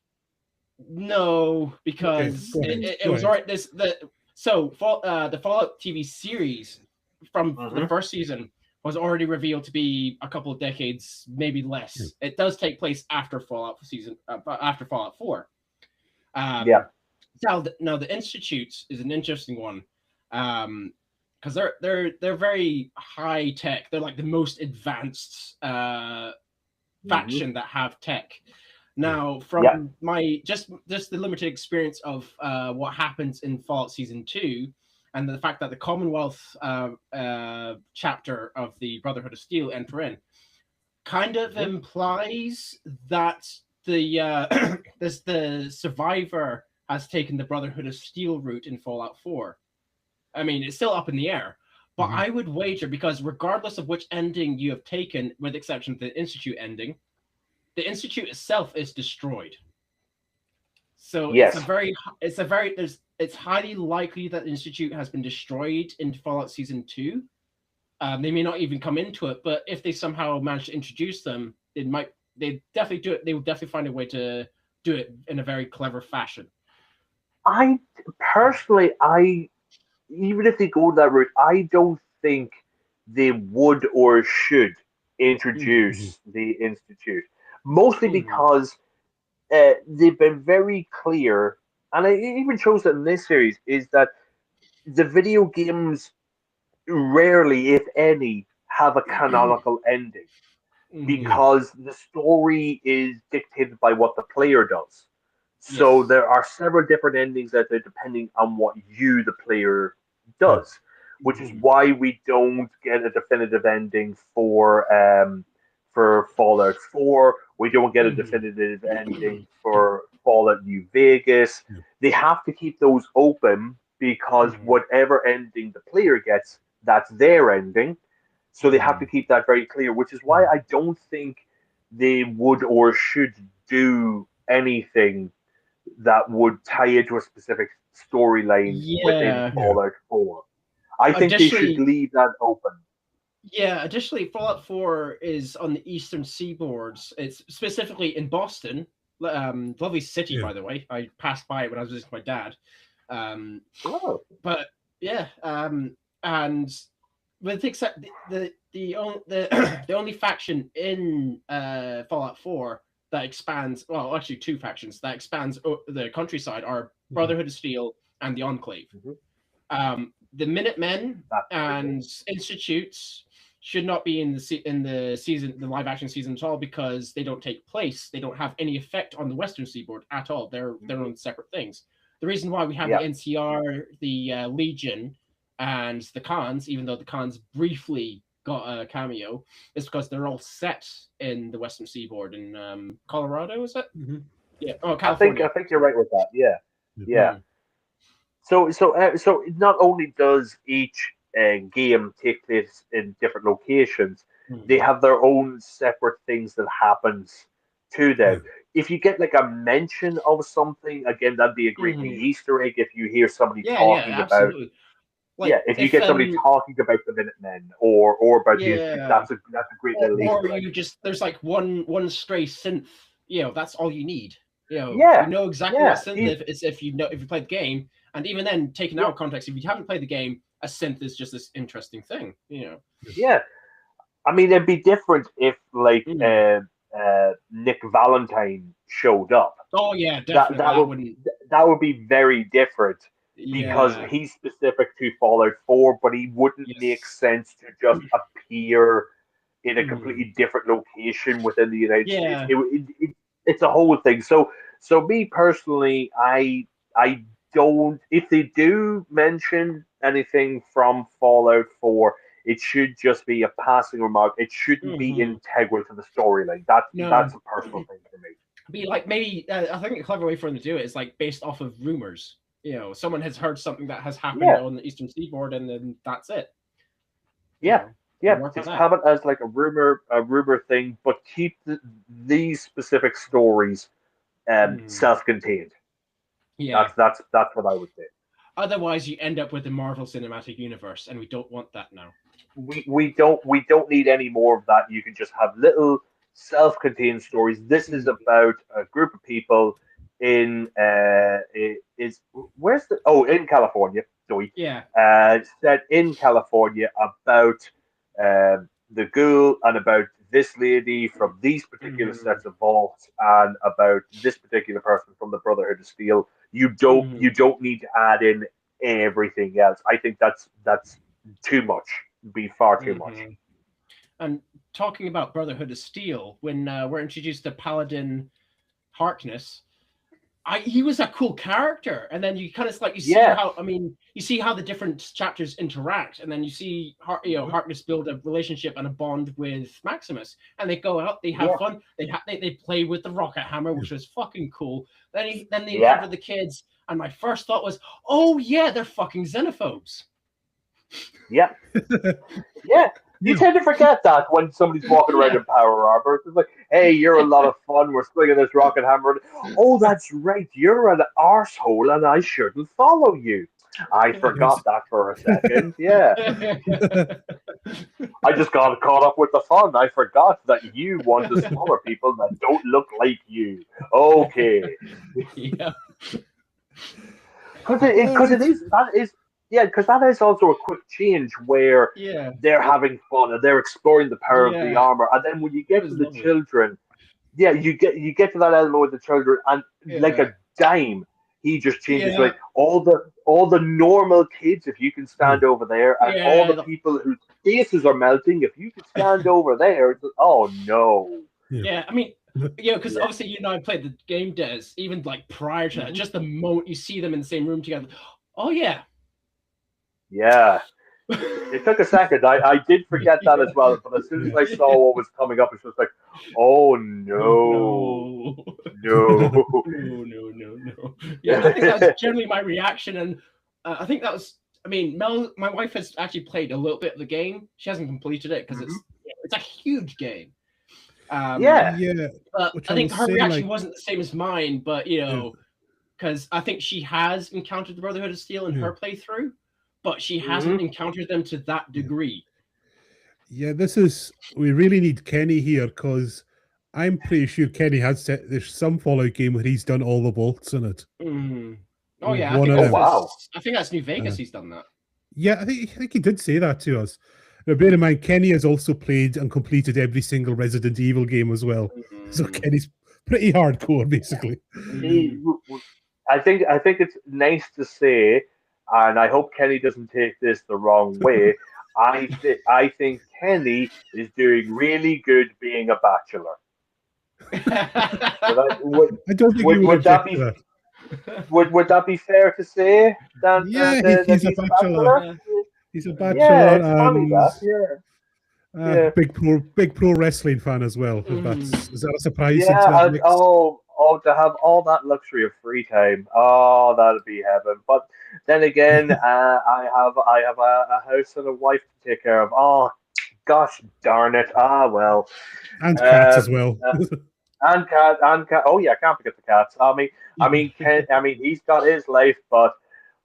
No, because it was alright. The Fallout TV series from the first season was already revealed to be a couple of decades, maybe less. It does take place after Fallout 4. Now the Institute is an interesting one, because they're very high tech. They're like the most advanced faction that have tech. Now, from my just the limited experience of what happens in Fallout Season 2, and the fact that the Commonwealth chapter of the Brotherhood of Steel enter in, kind of implies that the survivor has taken the Brotherhood of Steel route in Fallout 4. I mean, it's still up in the air, But I would wager, because regardless of which ending you have taken, with the exception of the Institute ending, the Institute itself is destroyed. So Yes. it's highly likely that the Institute has been destroyed in Fallout Season 2. They may not even come into it, but if they somehow manage to introduce them, they definitely do it. They will definitely find a way to do it in a very clever fashion. I personally, even if they go that route, I don't think they would or should introduce the Institute. Mostly because they've been very clear, and it even shows that in this series, is that the video games rarely, if any, have a canonical ending because the story is dictated by what the player does. So there are several different endings out there depending on what you, the player, does, which is why we don't get a definitive ending for Fallout 4. We don't get a definitive ending for Fallout New Vegas. They have to keep those open because whatever ending the player gets, that's their ending. So they have to keep that very clear, which is why I don't think they would or should do anything that would tie into a specific storyline within Fallout 4. I think they should leave that open. Yeah, additionally, Fallout 4 is on the eastern seaboards. It's specifically in Boston. Lovely city, by the way. I passed by it when I was visiting my dad. But yeah, and with except the only faction in Fallout 4 that expands, well, actually two factions that expands the countryside are Brotherhood of Steel and the Enclave. The Minutemen and Institutes should not be in the live action season at all because they don't take place. They don't have any effect on the Western Seaboard at all. They're their own separate things. The reason why we have the NCR, the Legion, and the Khans, even though the Khans briefly got a cameo, is because they're all set in the Western Seaboard in Colorado, is it? Yeah. Oh, California. I think you're right with that. Yeah. So not only does each game take place in different locations, they have their own separate things that happens to them. If you get like a mention of something, again, that'd be a great big Easter egg. If you hear somebody talking about, if you get somebody talking about the Minutemen or about the Institute, that's a great little Easter egg. Or you just there's like one stray synth. That's all you need. You know exactly what synth is if you play the game. And even then, taken out of context, if you haven't played the game, a synth is just this interesting thing, Yeah, I mean, it'd be different if, like, Nick Valentine showed up. Oh yeah, definitely. That would be very different because he's specific to Fallout 4, but he wouldn't make sense to just appear in a completely different location within the United States. It's a whole thing. So me personally, I don't. If they do mention anything from Fallout 4, it should just be a passing remark. It shouldn't be integral to the storyline. That's a personal thing for me. Be like maybe I think a clever way for them to do it is like based off of rumors. Someone has heard something that has happened on the Eastern Seaboard, and then that's it. Just have it as like a rumor thing, but keep these specific stories self-contained. Yeah, that's what I would say. Otherwise, you end up with the Marvel Cinematic Universe, and we don't want that now. We don't need any more of that. You can just have little self-contained stories. This is about a group of people in in California. Set in California about the ghoul and about this lady from these particular sets of vaults and about this particular person from the Brotherhood of Steel. You don't need to add in everything else. I think that's too much. Be far too much. And talking about Brotherhood of Steel, when we're introduced to Paladin Harkness, he was a cool character, and then you kind of like you see how the different chapters interact, and then you see Harkness build a relationship and a bond with Maximus, and they go out, they have fun, they play with the rocket hammer, which was fucking cool. Then they encounter the kids, and my first thought was, oh yeah, they're fucking xenophobes. Yeah. Yeah. You tend to forget that when somebody's walking around in power armor. It's like, hey, you're a lot of fun. We're swinging this rocket hammer. Oh, that's right. You're an arsehole and I shouldn't follow you. I forgot that for a second. Yeah. I just got caught up with the fun. I forgot that you want to smaller people that don't look like you. Okay. Yeah. Because that is also a quick change where Yeah. they're having fun and they're exploring the power of the Yeah. armor, and then when you get That to was the lovely. children, yeah, you get to that element with the children, and like Yeah. a dime, he just changes Yeah. like all the normal kids. If you can stand over there, and all Yeah. the people whose faces are melting, if you can stand over there, it's like, oh no. Yeah, I mean, because Yeah. obviously you and I played the game, Des, even like prior to that, just the moment you see them in the same room together. Oh yeah. Yeah. It took a second. I did forget that as well, but as soon as I saw what was coming up, it's just like, oh no, no. No. Yeah, I think that was generally my reaction, and I think that was. I mean, Mel, my wife has actually played a little bit of the game. She hasn't completed it because it's a huge game. Yeah. But Which I think her say, reaction like, wasn't the same as mine. But because I think she has encountered the Brotherhood of Steel in her playthrough, but she hasn't encountered them to that degree. Yeah, we really need Kenny here because I'm pretty sure Kenny has said there's some Fallout game where he's done all the bolts in it. Oh yeah, One I of think them. I think that's New Vegas. He's done that. Yeah, I think he did say that to us. Now, bear in mind, Kenny has also played and completed every single Resident Evil game as well. So Kenny's pretty hardcore, basically. I think it's nice to say, and I hope Kenny doesn't take this the wrong way. I think Kenny is doing really good being a bachelor. I don't think he would that object be to that. would that be fair to say? That He's a bachelor. bachelor? He's a bachelor. Yeah, it's funny that. Yeah. Big pro wrestling fan as well. Is that a surprise? Yeah, into that and, mix? to have all that luxury of free time. Oh, that'd be heaven. But then again, I have a house and a wife to take care of. Oh, gosh darn it. Ah, well. And cats as well. And cat. Oh yeah, can't forget the cats. He's got his life, but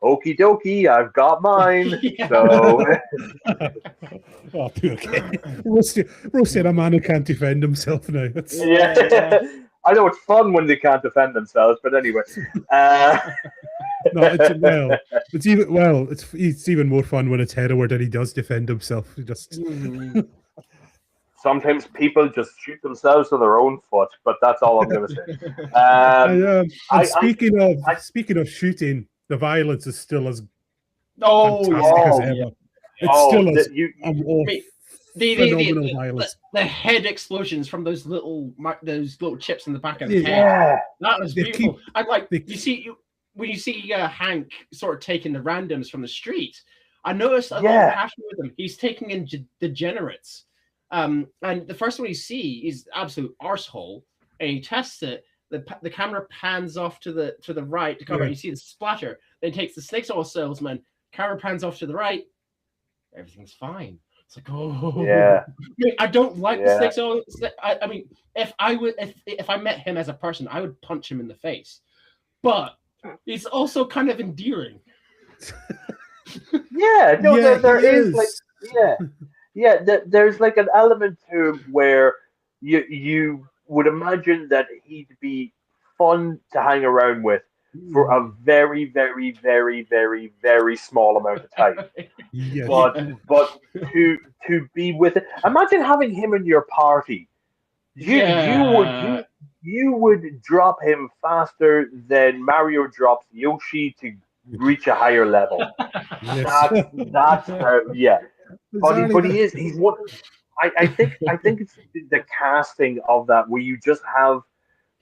okie dokie, I've got mine. So. Oh, poor Kenny. Roasting a man who can't defend himself now. Yeah. I know it's fun when they can't defend themselves, but anyway. It's even more fun when it's Hereward and he does defend himself. Sometimes people just shoot themselves in their own foot, but that's all I'm going to say. Speaking of shooting, the violence is still as fantastic as ever. It's phenomenal violence. The head explosions from those little chips in the back of the head. That was beautiful. When you see Hank sort of taking the randoms from the street, I noticed a lot of passion with him. He's taking in degenerates. And the first one you see is absolute arsehole, and he tests it. The camera pans off to the right to cover it. You see the splatter. Then takes the snake oil salesman. Camera pans off to the right. Everything's fine. It's like, oh yeah. I don't like the snake oil. I mean, if I met him as a person, I would punch him in the face. But it's also kind of endearing. Yeah, no, there is like there's like an element to him where you would imagine that he'd be fun to hang around with for a very, very, very, very, very small amount of time. But to be with it, imagine having him in your party. You would drop him faster than Mario drops Yoshi to reach a higher level. That's But he's one. I think it's the casting of that where you just have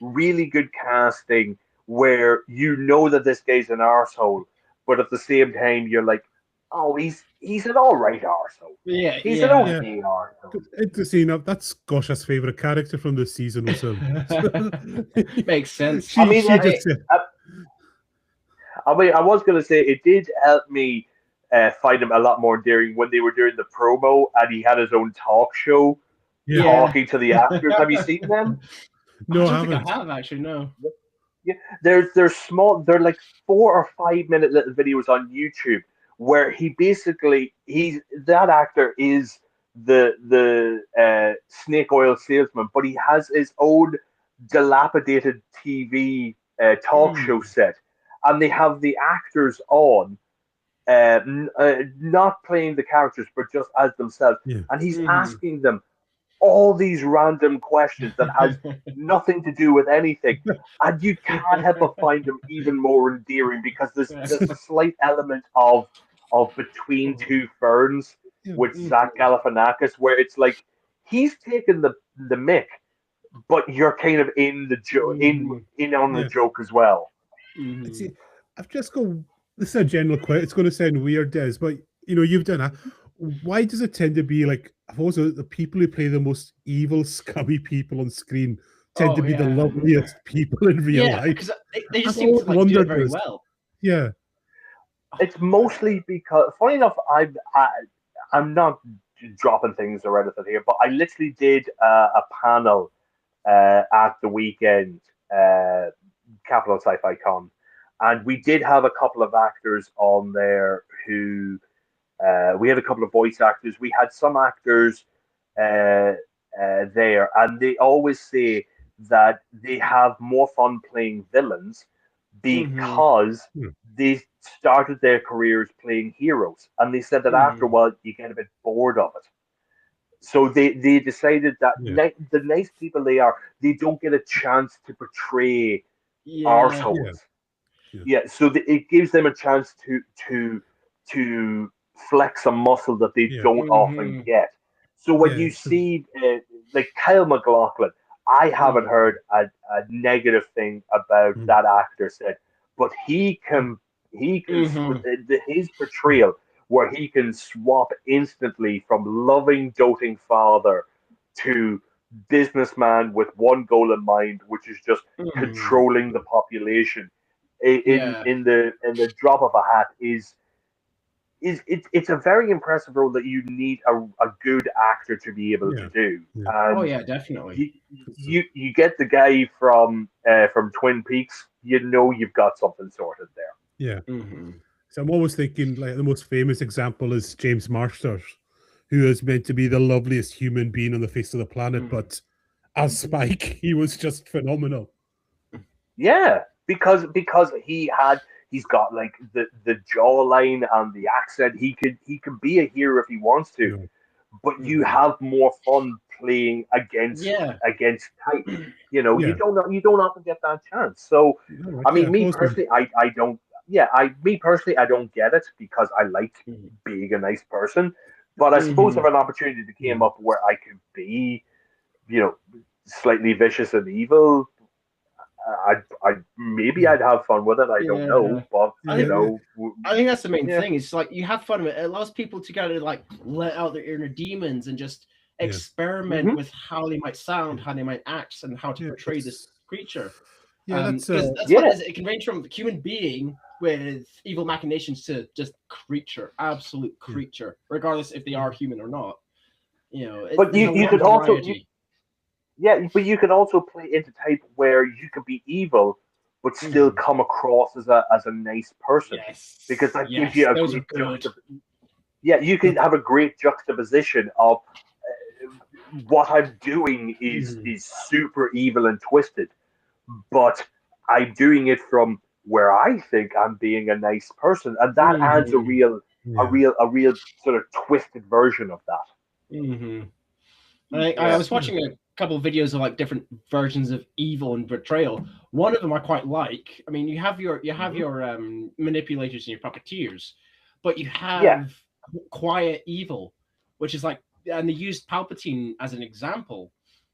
really good casting where you know that this guy's an arsehole, but at the same time you're like, oh, he's an all right arsehole. Yeah, he's an okay arsehole. Interesting enough, that's Gosha's favorite character from this season was him. Makes sense. I was going to say it did help me find him a lot more endearing when they were doing the promo and he had his own talk show talking to the actors. Have you seen them? No, I don't I think haven't. I have actually. No. Yeah, they're small. They're like 4 or 5 minute little videos on YouTube where he's that actor is the snake oil salesman, but he has his own dilapidated TV talk show set, and they have the actors on, not playing the characters, but just as themselves, and he's asking them all these random questions that has nothing to do with anything, and you can't help but find them even more endearing because there's a slight element of Between Two Ferns with Zach Galifianakis, where it's like he's taking the mick, but you're kind of in the in on the joke as well. See, I've just got this is a general question. It's going to sound weird, Des, but you've done that. Why does it tend to be like also the people who play the most evil, scummy people on screen tend to be the loveliest people in real life? Because they just seem to do it very well. Yeah, it's mostly because, funny enough, I'm not dropping things or anything here, but I literally did a panel at the weekend, Capital Sci-Fi Con, and we did have a couple of actors on there who. We had a couple of voice actors. We had some actors there, and they always say that they have more fun playing villains because they started their careers playing heroes, and they said that after a while you get a bit bored of it. So they decided that the nice people they are, they don't get a chance to portray arseholes. So it gives them a chance to flex a muscle that they don't often get. So when you see like Kyle MacLachlan, I haven't heard a negative thing about that actor said, but he can his portrayal where he can swap instantly from loving doting father to businessman with one goal in mind, which is just controlling the population in the drop of a hat it's a very impressive role that you need a good actor to be able to do. And definitely. You get the guy from Twin Peaks, you've got something sorted there. Yeah. So I'm always thinking like the most famous example is James Marsters, who is meant to be the loveliest human being on the face of the planet, but as Spike, he was just phenomenal. Yeah, because he's got like the jawline and the accent. He could be a hero if he wants to, but you have more fun playing against type. You don't often get that chance. So I mean, me personally, I don't. Yeah, I don't get it because I like being a nice person. But I suppose if an opportunity came up where I could be, slightly vicious and evil, I'd have fun with it. I don't know, but I think that's the main thing. It's like you have fun with it. It allows people to kind of like let out their inner demons and just experiment with how they might sound, how they might act, and how to portray this creature. That's what it is. It can range from human being with evil machinations to just creature, absolute creature, regardless if they are human or not. But you could also. But you can also play into type where you could be evil, but still come across as a nice person. Yes. Because that gives you a great juxtaposition. Yeah, you can have a great juxtaposition of what I'm doing is super evil and twisted, but I'm doing it from where I think I'm being a nice person, and that adds a real sort of twisted version of that. I was watching a couple of videos of like different versions of evil and betrayal. One of them I quite like. I mean, you have your manipulators and your puppeteers, but you have quiet evil, which is like, and they used Palpatine as an example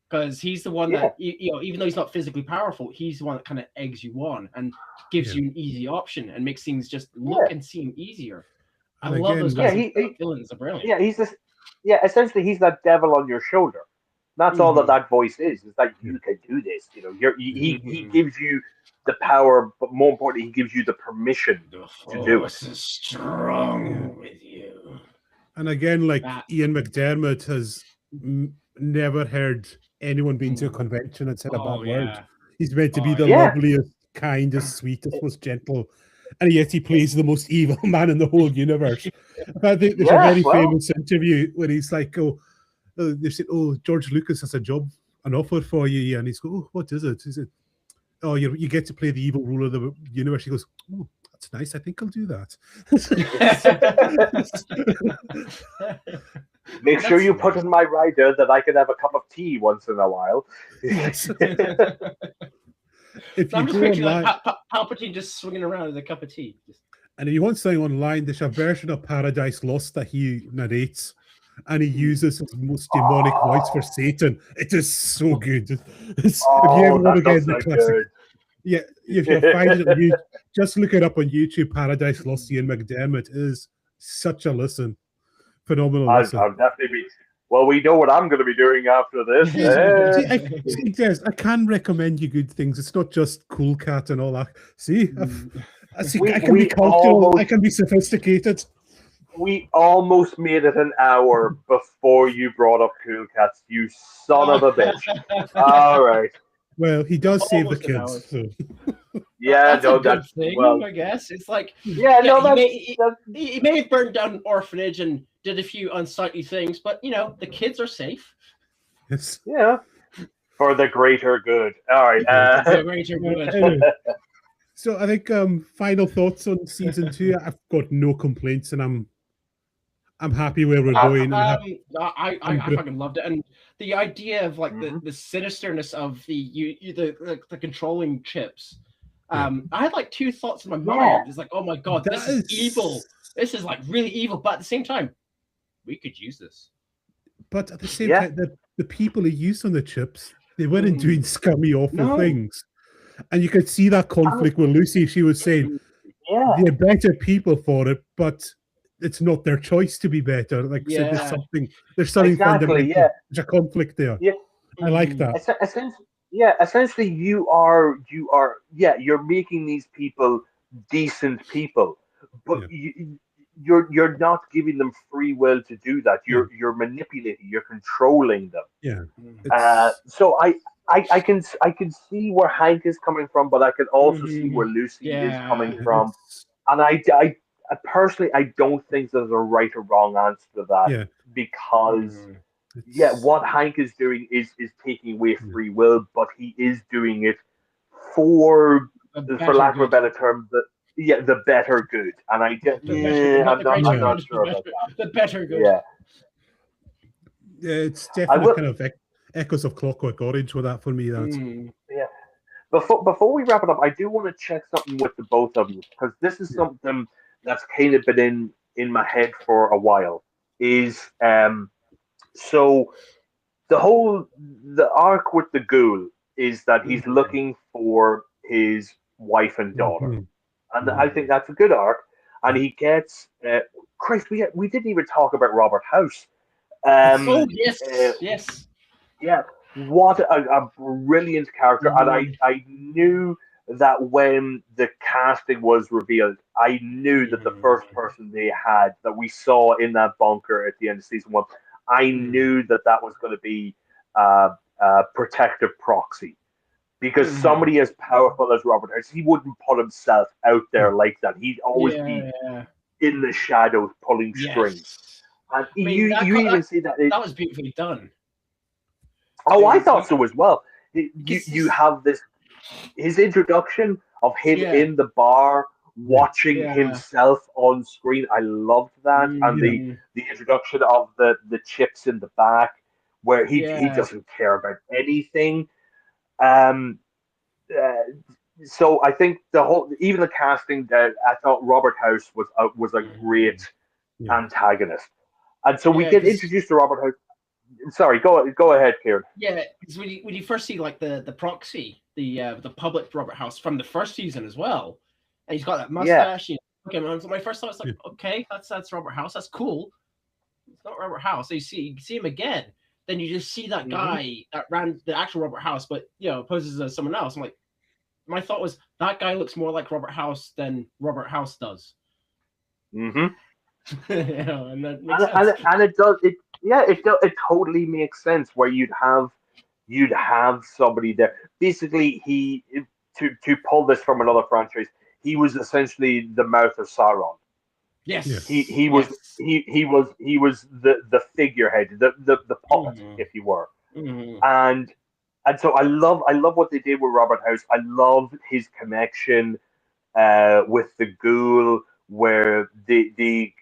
because he's the one that even though he's not physically powerful, he's the one that kind of eggs you on and gives you an easy option and makes things just look and seem easier. I love those guys. Villains are brilliant. Essentially he's that devil on your shoulder. That's all that voice is. It's like, you can do this. You know, he gives you the power, but more importantly, he gives you the permission to do it. Is strong with you. And again, like Ian McDermott has never heard anyone been to a convention and said a bad word. He's meant to be the loveliest, kindest, sweetest, most gentle, and yet he plays the most evil man in the whole universe. I think there's a very famous interview where he's like, they said, George Lucas has an offer for you, and he's go, what is it? He said, you get to play the evil ruler of the universe. He goes, that's nice. I think I'll do that. Make sure you put in my rider that I can have a cup of tea once in a while. Yes. If I'm you just go picturing online, like Palpatine just swinging around with a cup of tea. and if you want something online, there's a version of Paradise Lost that he narrates, and he uses his most demonic voice for Satan. It is so good. If you ever want to get the classic, yeah, if you find it, you just look it up on YouTube. Paradise Lost, Ian McDermott is such a listen, phenomenal listen. I'll definitely be. Well, we know what I'm going to be doing after this. I can recommend you good things. It's not just Cool Cat and all that. See, I can be cultural. I can be sophisticated. We almost made it an hour before you brought up Cool Cats, you son of a bitch. All right. Well, he does save the kids. So. Yeah, that's a good thing, I guess. It's like, he may have burned down an orphanage and did a few unsightly things, but, the kids are safe. Yes. Yeah. For the greater good. All right. The greater good. Anyway, so I think final thoughts on season 2. I've got no complaints, and I'm happy where we're going. I fucking loved it, and the idea of like the sinisterness of the controlling chips. I had like two thoughts in my mind. It's like, oh my god, this is evil. This is like really evil, but at the same time, we could use this. But at the same time, the people who used on the chips, they weren't doing scummy, awful things. And you could see that conflict with Lucy. She was saying, they're better people for it, but it's not their choice to be better. Like I said, there's something fundamental. Yeah. There's a conflict there. Yeah. I like that. Essentially, you're making these people decent people, but you're not giving them free will to do that. You're manipulating, you're controlling them. Yeah. So I can see where Hank is coming from, but I can also see where Lucy is coming from. And I personally, I don't think there's a right or wrong answer to that because what Hank is doing is taking away free will, but he is doing it for lack of a better term, the better good. And I'm not sure about that. The better good. Yeah. It's definitely kind of echoes of Clockwork Orange with that for me. Yeah. Before we wrap it up, I do want to check something with the both of you, because this is something that's kind of been in my head for a while. Is so the arc with the ghoul is that he's looking for his wife and daughter, and I think that's a good arc. And he gets Christ. We didn't even talk about Robert House. Yes. Yeah, what a brilliant character. And I knew that when the casting was revealed, I knew that the first person they had that we saw in that bunker at the end of season 1, I knew that was going to be protective proxy. Because somebody as powerful as Robert House, he wouldn't put himself out there like that. He'd always be in the shadows pulling strings. And you even see that. That was beautifully done. Oh, I thought so as well. You have his introduction of him in the bar watching himself on screen. I loved that. And the introduction of the chips in the back where he doesn't care about anything. So I think even the casting, I thought Robert House was a great antagonist. And so we get introduced to Robert House. Sorry, go ahead, Kieran. Yeah, because when you first see like the proxy, the public Robert House from the first season as well, and he's got that mustache. My first thought was like, okay, that's Robert House. That's cool. It's not Robert House. So you see him again. then you just see that guy that ran the actual Robert House, but poses as someone else. I'm like, my thought was that guy looks more like Robert House than Robert House does. Mm-hmm. And that makes sense. And it does it totally makes sense where you'd have somebody there. Basically, to pull this from another franchise, he was essentially the mouth of Sauron. Yes. He was the figurehead, the puppet, if you were. And so I love what they did with Robert House. I love his connection with the ghoul, where they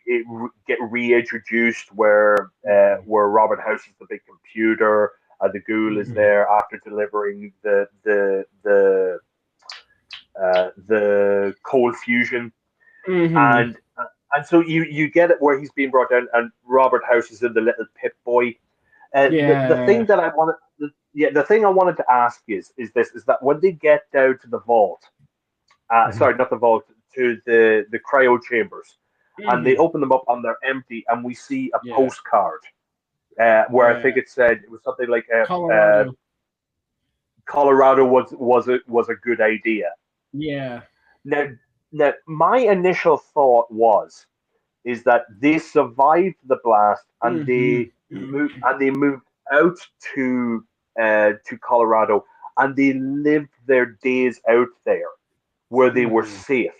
get reintroduced, where Robert House is the big computer, the ghoul is there after delivering the cold fusion, and so you get it where he's being brought down, and Robert House is in the little pit boy. The thing that I wanted, the thing I wanted to ask is that when they get down to the vault, sorry, not the vault, to the cryo chambers, and they open them up and they're empty, and we see a postcard where I think it said it was something like Colorado was a good idea. Yeah. Now my initial thought is that they survived the blast and they moved out to Colorado, and they lived their days out there where they were safe.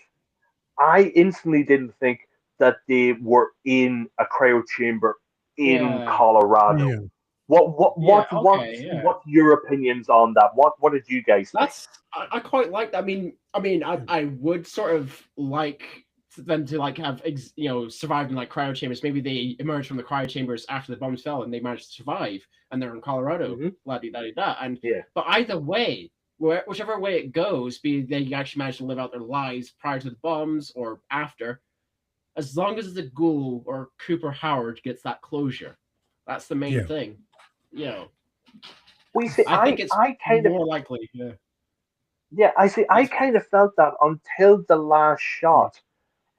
I instantly didn't think that they were in a cryo chamber in Colorado. Yeah. What's your opinions on that? What did you guys think? I quite like that. I would sort of like them to have survived in cryo chambers. Maybe they emerged from the cryo chambers after the bombs fell and they managed to survive and they're in Colorado. But either way, whichever way it goes, be they actually managed to live out their lives prior to the bombs or after, as long as the ghoul or Cooper Howard gets that closure, that's the main thing. We see. I think it's more likely. Yeah, I see. I kind of felt that until the last shot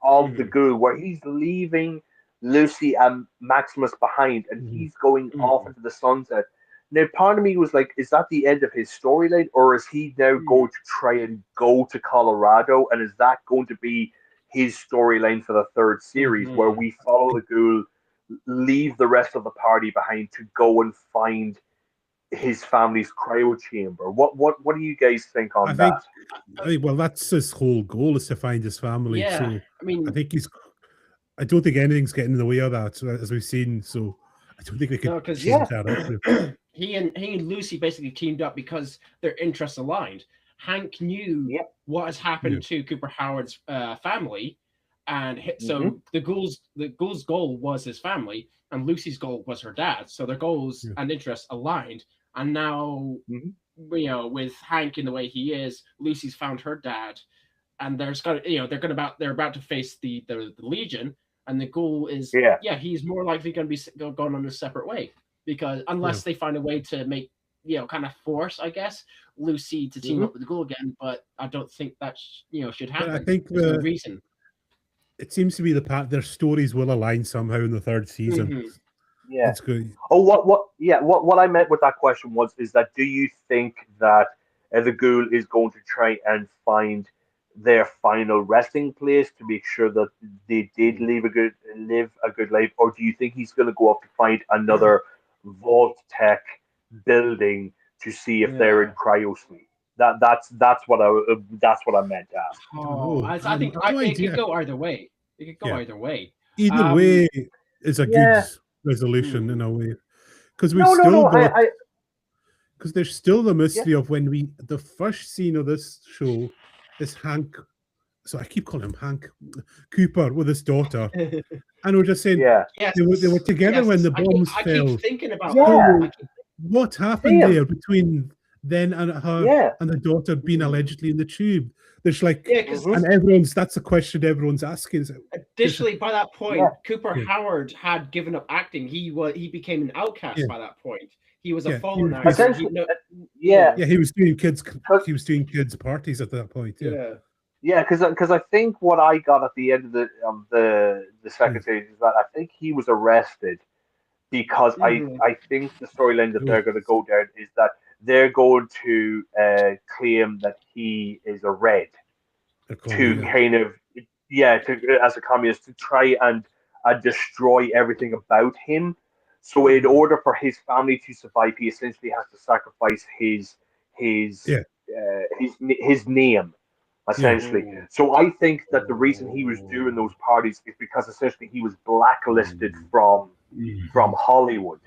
of the ghoul, where he's leaving Lucy and Maximus behind, and he's going off into the sunset. Now, part of me was like, is that the end of his storyline, or is he now going to try and go to Colorado, and is that going to be his storyline for the third series, where we follow the ghoul, leave the rest of the party behind to go and find his family's cryo chamber? What do you guys think on that? Well, that's his whole goal, is to find his family. Yeah, so I think I don't think anything's getting in the way of that, as we've seen. So I don't think they could change that. He and Lucy basically teamed up because their interests aligned. Hank knew what has happened to Cooper Howard's family, and so the ghoul's goal was his family, and Lucy's goal was her dad. So their goals and interests aligned. And now, with Hank in the way he is, Lucy's found her dad, and they're about to face the Legion, and the ghoul is he's more likely going to be going on a separate way, because unless they find a way to make kind of force, I guess, Lucy to team up with the ghoul again, but I don't think that should happen. But I think no reason. It seems to be their stories will align somehow in the third season. Yeah, that's good. Oh, what I meant with that question is that, do you think that the ghoul is going to try and find their final resting place to make sure that they did live a good life, or do you think he's going to go up to find another Vault Tech building to see if they're in cryosleep? That's what I meant to ask. I think it could go either way. Either way. Either way is a good resolution in a way, because because there's still the mystery of when the first scene of this show is Hank. So I keep calling him Hank Cooper with his daughter, and we're just saying they were together when the bombs fell. I keep thinking about what happened there between then and her and the daughter being allegedly in the tube. There's and that's a question everyone's asking. Additionally, by that point, Cooper Howard had given up acting. He became an outcast by that point. He was a fallen actor. He was doing kids parties at that point. Because I think what I got at the end of the second stage is that I think he was arrested, because I think the storyline that they're going to go down is that they're going to claim that he is a red to kind of as a communist to try and destroy everything about him. So in order for his family to survive, he essentially has to sacrifice his name, essentially. Yeah. So I think that the reason he was doing those parties is because essentially he was blacklisted from Hollywood.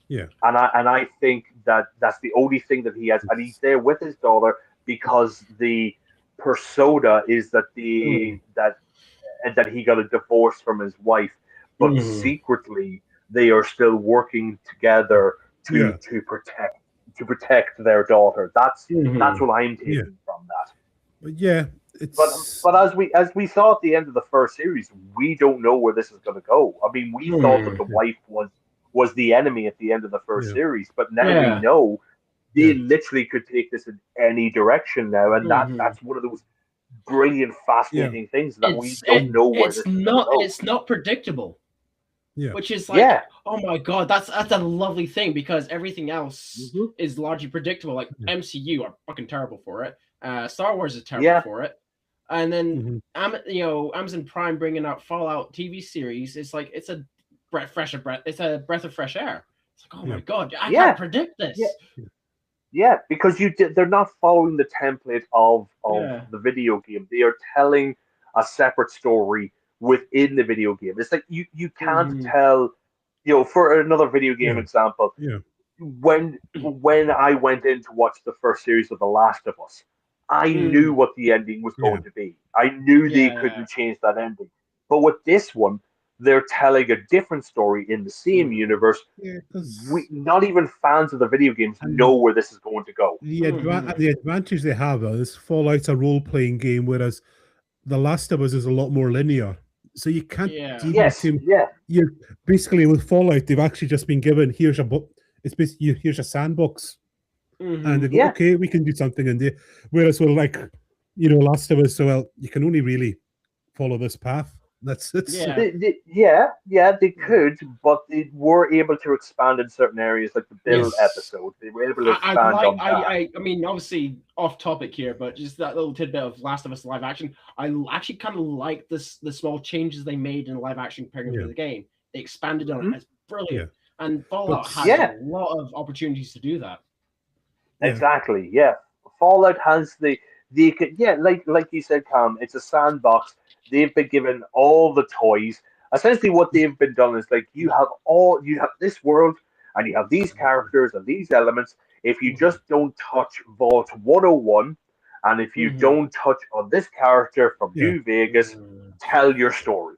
Yeah, and I think that that's the only thing that he has, and he's there with his daughter because the persona is that that he got a divorce from his wife, but secretly they are still working together to protect their daughter. That's what I'm taking from that. But yeah, but as we saw at the end of the first series, we don't know where this is going to go. I mean, we thought that the wife was the enemy at the end of the first series, but now we know they literally could take this in any direction now, and that's one of those brilliant, fascinating things that we don't know where this is going to go. It's not predictable. Yeah. Which is like, oh my god, that's a lovely thing, because everything else is largely predictable. Like MCU are fucking terrible for it. Star Wars is terrible for it. And then Amazon Prime bringing out Fallout TV series, it's like it's a breath of fresh air. It's like, oh my god, I can't predict this. Yeah, because they're not following the template of the video game. They are telling a separate story within the video game. It's like you can't tell, for another video game example, when I went in to watch the first series of The Last of Us, I knew what the ending was going to be. I knew they couldn't change that ending. But with this one, they're telling a different story in the same universe. Not even fans of the video games know where this is going to go. The advantage they have is Fallout's a role-playing game, whereas The Last of Us is a lot more linear. So you can't you're basically with Fallout, they've actually just been given, here's a book, it's basically here's a sandbox. And they go, okay, we can do something in there. Whereas Last of Us, so you can only really follow this path. That's it. They could, but they were able to expand in certain areas, like the Bill episode. They were able to expand on that. I mean, obviously off topic here, but just that little tidbit of Last of Us live action. I actually kind of like the small changes they made in the live action preparing for the game. They expanded on it. It's brilliant. And Fallout has a lot of opportunities to do that. Exactly. Yeah, Fallout has like you said, Cam. It's a sandbox. They've been given all the toys. Essentially, what they've been done is like you have this world, and you have these characters and these elements. If you just don't touch Vault 101, and if you don't touch on this character from New Vegas, tell your story.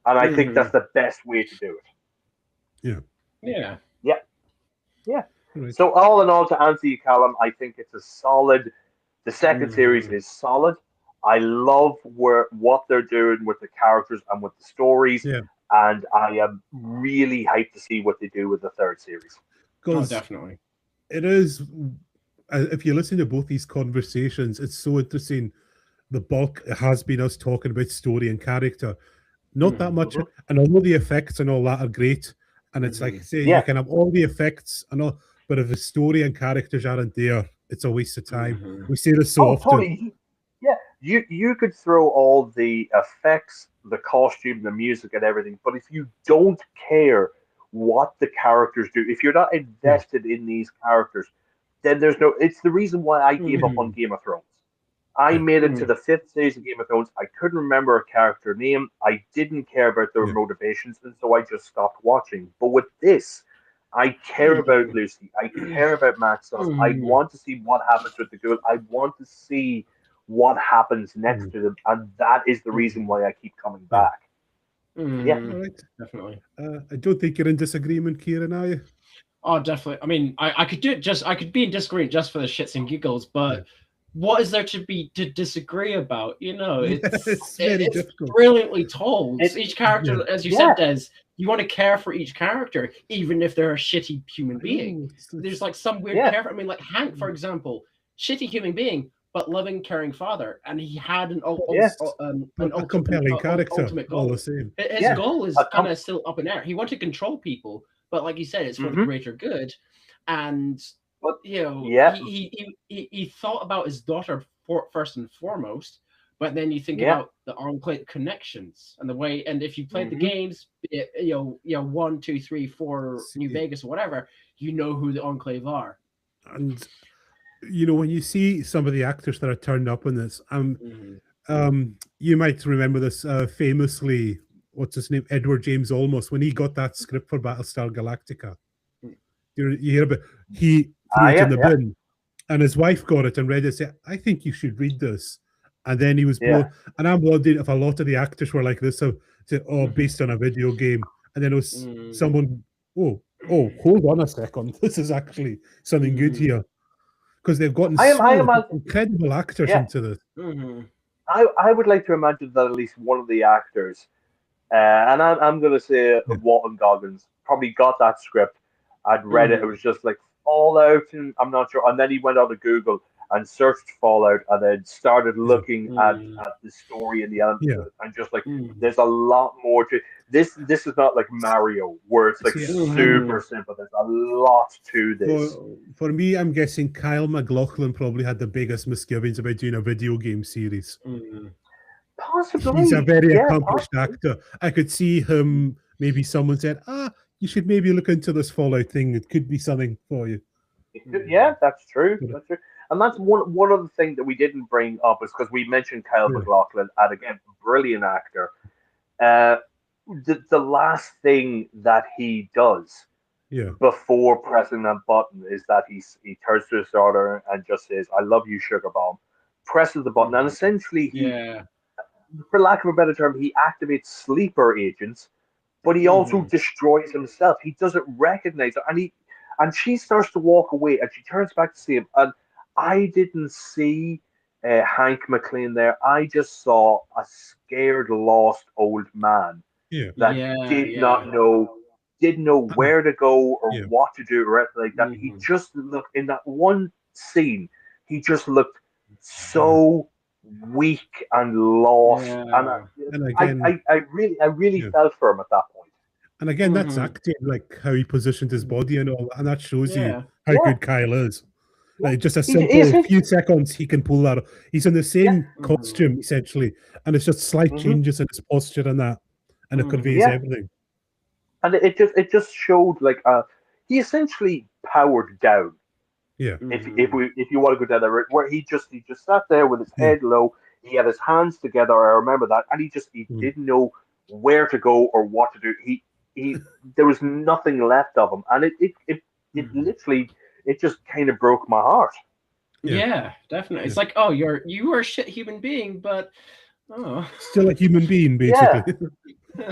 And I think that's the best way to do it. Yeah. Right. So all in all, to answer you, Callum, I think it's a solid. The second series is solid. I love what they're doing with the characters and with the stories, and I am really hyped to see what they do with the third series. Oh, definitely. It is. If you listen to both these conversations, it's so interesting. The bulk has been us talking about story and character, not that much. And although the effects and all that are great, and it's like say you can have all the effects and all, but if the story and characters aren't there, it's a waste of time. We say this so often. Totally. Yeah, you could throw all the effects, the costume, the music, and everything, but if you don't care what the characters do, if you're not invested in these characters, then there's no. It's the reason why I gave up on Game of Thrones. I made it to the 5th stage of Game of Thrones. I couldn't remember a character name. I didn't care about their motivations, and so I just stopped watching. But with this, I care about Lucy. I care about Maxwell. I want to see what happens with the girl. I want to see what happens next to them, and that is the reason why I keep coming back. Right. Definitely. I don't think you're in disagreement, Kieran, are you? Oh, definitely. I mean, I could do it I could be in disagreement just for the shits and giggles, but what is there to disagree about? It's brilliantly told. Each character, as you said, Des, you want to care for each character, even if they're a shitty human being. There's like some weird care. I mean, like Hank, for example, shitty human being, but loving, caring father, and he had an compelling character. ultimate goal. All the same. His goal is kind of still up in air. He wanted to control people, but like you said, it's for the greater good. And you know, he thought about his daughter first and foremost. But then you think about the Enclave connections and the way, and if you played the games, you know, 1, 2, 3, 4, New Vegas or whatever, you know who the Enclave are. And you know, when you see some of the actors that are turned up in this, you might remember this famously. What's his name? Edward James Olmos. When he got that script for Battlestar Galactica, you hear about he threw it in the bin, and his wife got it and read it. And said, "I think you should read this." And then he was blown. And I'm wondering if a lot of the actors were like this. So, said, "Oh, based on a video game," and then it was someone. Oh, hold on a second. This is actually something good here, because they've gotten incredible actors into this. I would like to imagine that at least one of the actors, and I'm going to say Walton Goggins, probably got that script. I'd read it. It was just like Fallout, and I'm not sure. And then he went on to Google and searched Fallout, and then started looking at the story and the elements, and just like there's a lot more to this. This is not like Mario, where it's like super simple. There's a lot to this. For me, I'm guessing Kyle MacLachlan probably had the biggest misgivings about doing a video game series. Possibly, he's a very accomplished actor. I could see him. Maybe someone said, you should maybe look into this Fallout thing. It could be something for you. Yeah, that's true. That's true. And that's one of the things that we didn't bring up is because we mentioned Kyle MacLachlan, and again, brilliant actor. The last thing that he does before pressing that button is that he turns to his daughter and just says, "I love you, sugar bomb." Presses the button, and essentially, for lack of a better term, he activates sleeper agents, but he also destroys himself. He doesn't recognize her, and she starts to walk away, and she turns back to see him. And I didn't see Hank McLean there. I just saw a scared, lost old man that didn't know where to go or what to do or anything like that. He just looked, in that one scene, he just looked so weak and lost. And again, I really felt for him at that point. And again, that's acting, like how he positioned his body and all, and that shows you how good Kyle is. Like just a simple few seconds, he can pull that off. He's in the same costume essentially, and it's just slight changes in his posture and that, and it conveys everything. And it just showed like he essentially powered down. Yeah. If you want to go down that route, where he just sat there with his head low, he had his hands together. I remember that, and he didn't know where to go or what to do. He there was nothing left of him, and it literally. It just kind of broke my heart. Yeah, definitely. It's like, you are a shit human being, but still a human being, basically.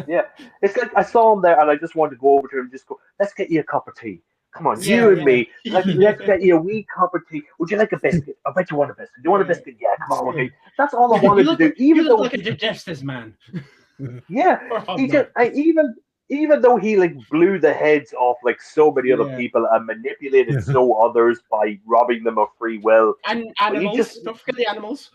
Yeah. It's like I saw him there, and I just wanted to go over to him and just go, "Let's get you a cup of tea. Come on, you and me. Let's get you a wee cup of tea. Would you like a biscuit? I bet you want a biscuit. Do you want a biscuit? Yeah, come on, okay." That's all I wanted to do. Even though like a digestive man. Even though he like blew the heads off like so many other people and manipulated others by robbing them of free will. And animals, don't forget the animals.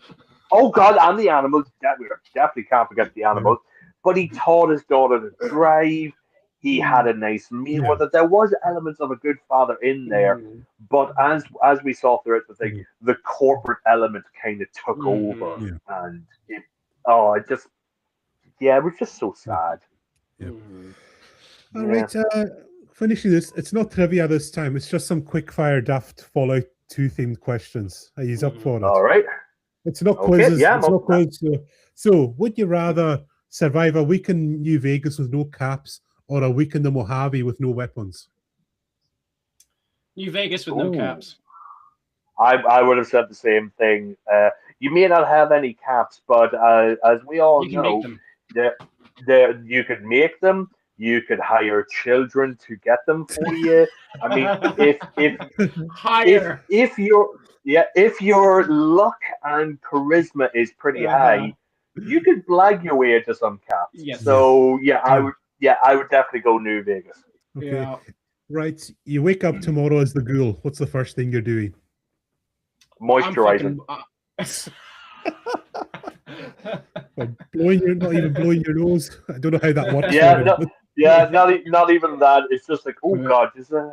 Oh God, and the animals. Definitely can't forget the animals. But he taught his daughter to drive. He had a nice meal with it. There was elements of a good father in there, but as we saw through it, the corporate element kind of took over, and it was just so sad. All right, finishing this. It's not trivia this time. It's just some quick fire daft Fallout 2 themed questions. Are you up for it? All right. It's not quizzes. It's not quizzes. So, would you rather survive a week in New Vegas with no caps, or a week in the Mojave with no weapons? New Vegas with no caps. I would have said the same thing. You may not have any caps, but as we all know, you could make them. You could hire children to get them for you. I mean, if your luck and charisma is pretty high, you could blag your way into some caps. Yes. So I would definitely go New Vegas. Okay. Yeah. Right. You wake up tomorrow as the ghoul. What's the first thing you're doing? Moisturizing. Not even blowing your nose. I don't know how that works. Yeah, no, Yeah, not even that. It's just like, oh god, just I'm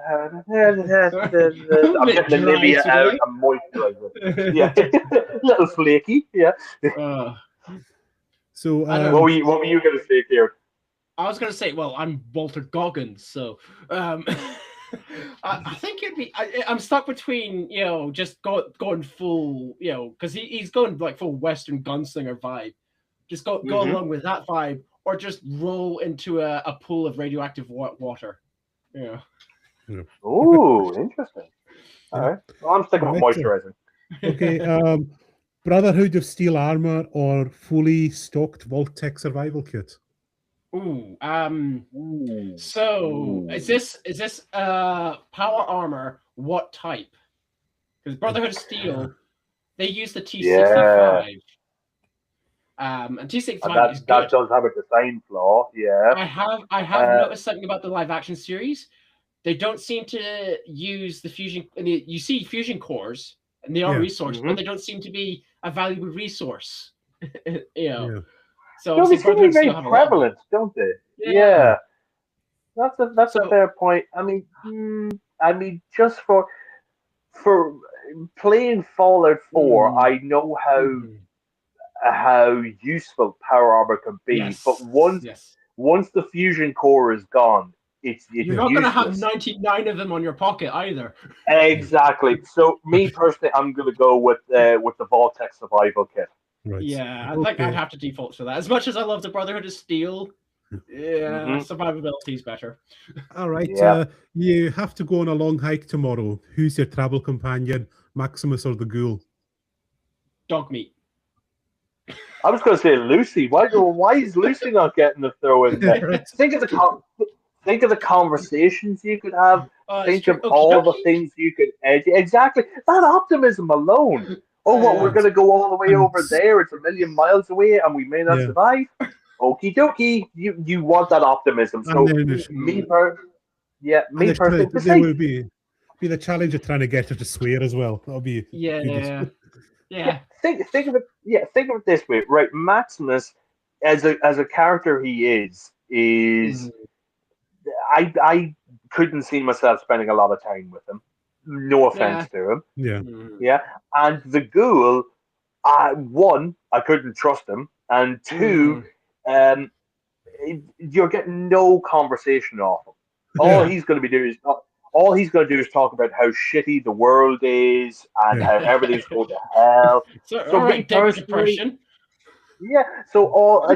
getting the Dry Nivea out. today. I'm moisturizing. Yeah, little flaky. Yeah. Uh, So, I don't- What were you going to say, Kieran? I was gonna say, well, I'm Walter Goggins, so I think it'd be. I'm stuck between just going full, because he's going like full Western gunslinger vibe. Just go along with that vibe, or just roll into a pool of radioactive water. Yeah. Oh, interesting. All right. Well, I'm sticking with Right, moisturizing. Okay. Brotherhood of Steel Armor or fully stocked Vault-Tec survival kit? Ooh. Ooh. So is this power armor? What type? Because Brotherhood of Steel, they use the T65. And T65 is good. That does have a design flaw. Yeah. I have noticed something about the live action series. They don't seem to use the fusion. You see fusion cores, and they are resources, but they don't seem to be a valuable resource. Yeah. So No, they seem to be very still have a lot of prevalent, don't they? Yeah. That's a fair point. I mean, just for playing Fallout 4, I know how useful power armor can be. Yes. But once the fusion core is gone, it's you're not going to have useless. 99 of them on your pocket either. Exactly. So me personally, I'm going to go with the Vault-Tec survival kit. Right. Yeah, I think I'd have to default to that. As much as I love the Brotherhood of Steel, survivability is better. All right. Yeah. You have to go on a long hike tomorrow. Who's your travel companion, Maximus or the Ghoul? Dog meat. I was going to say Lucy. Why is Lucy not getting a throw in there? Right. Think of the conversations you could have. Think of Okie all the dokie. things you could edge. Exactly. That optimism alone. Oh, what, we're going to go all the way over there. It's 1,000,000 miles away and we may not survive. Okie dokie. You want that optimism. So, me personally. There will be the challenge of trying to get her to swear as well. That'll be Yeah. Think of it. Yeah, think of it this way, right? Maximus, as a character, he is. I couldn't see myself spending a lot of time with him. No offense to him. Yeah. Yeah, and the Ghoul, one, I couldn't trust him, and two, you're getting no conversation off him. All he's going to be doing is talk about how shitty the world is and how everything's going to hell. So all right, depression. Yeah. So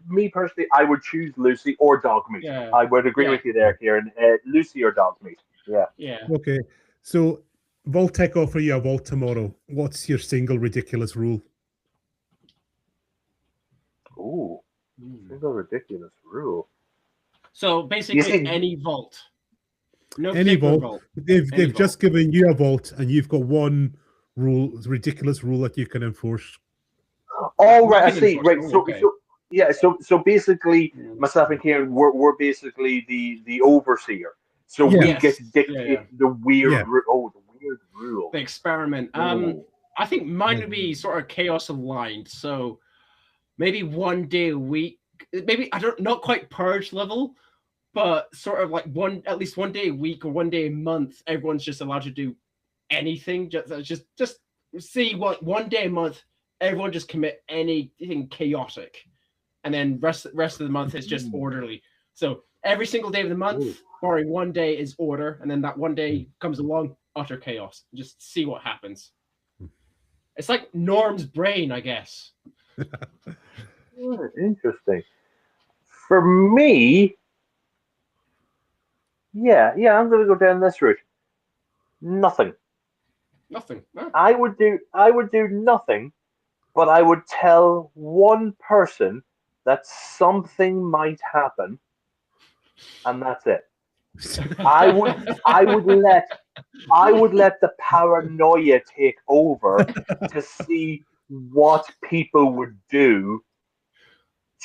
me personally, I would choose Lucy or Dogmeat. Yeah. I would agree with you there, Kieran. Lucy or Dogmeat. Yeah. Yeah. Okay. So Vault-Tec offer you a vault tomorrow. What's your single ridiculous rule? Ooh. Single ridiculous rule. So basically, any vault. No any vault. They've just given you a vault, and you've got one ridiculous rule that you can enforce. Oh right, I see. Right, so basically, myself and Kieran, we're basically the overseer. So we get to dictate the weird. The weird rule. The experiment. I think mine would be sort of chaos aligned. So maybe 1 day a week. Maybe not quite purge level, but sort of like at least 1 day a week or 1 day a month. Everyone's just allowed to do anything. Just see what 1 day a month. Everyone just commit anything chaotic, and then rest of the month is just orderly. So every single day of the month, barring 1 day, is order, and then that 1 day comes along, utter chaos. Just see what happens. It's like Norm's brain, I guess. Interesting. For me, I'm going to go down this route. Nothing. Nothing. Huh? I would do nothing, but I would tell one person that something might happen, and that's it. I would let the paranoia take over to see what people would do.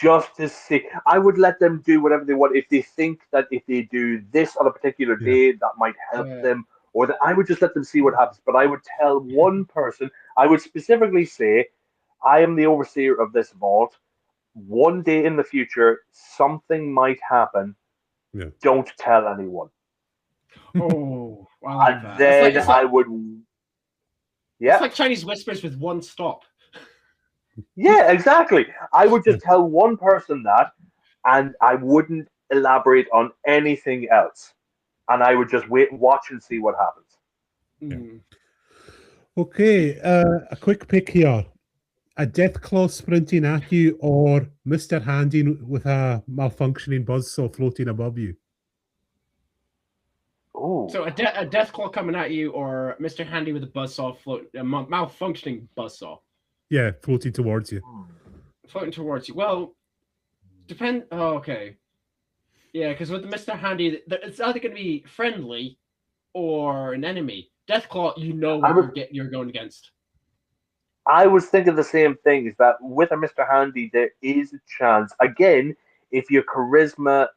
Just to see, I would let them do whatever they want. If they think that if they do this on a particular day, that might help them, or that I would just let them see what happens. But I would tell one person. I would specifically say, I am the overseer of this vault. 1 day in the future, something might happen. Don't tell anyone. Oh, I like And that. then It's like, I would. Yeah. it's like Chinese whispers with one stop. Yeah, exactly. I would just tell one person that, and I wouldn't elaborate on anything else. And I would just watch and see what happens. Mm. Okay, a quick pick here. A death claw sprinting at you or Mr. Handy with a malfunctioning buzzsaw floating above you? Ooh. So a death claw coming at you, or Mr. Handy with a buzzsaw malfunctioning buzzsaw. Yeah, floating towards you. Floating towards you. Well, depend. Oh, okay. Yeah, because with the Mr. Handy, it's either going to be friendly or an enemy. Deathclaw, you know what you're going against. I was thinking the same thing, is that with a Mr. Handy, there is a chance, again, if your charisma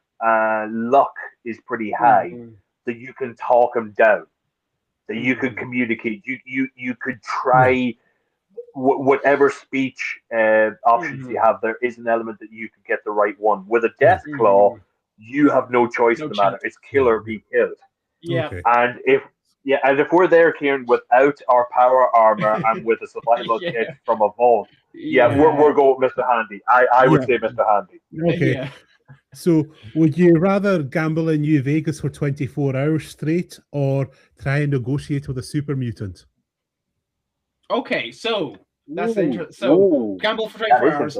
luck is pretty high, that you can talk him down, that you can communicate. You could try whatever speech options you have. There is an element that you could get the right one. With a Deathclaw, you have no choice in the matter. It's kill or be killed. Yeah. Okay. And if we're there, Kieran, without our power armor and with a survival kit from a vault, we're going with Mr. Handy. I would say Mr. Handy. Okay. Yeah. So, would you rather gamble in New Vegas for 24 hours straight or try and negotiate with a super mutant? Okay, so that's interesting. So gamble for 24 hours.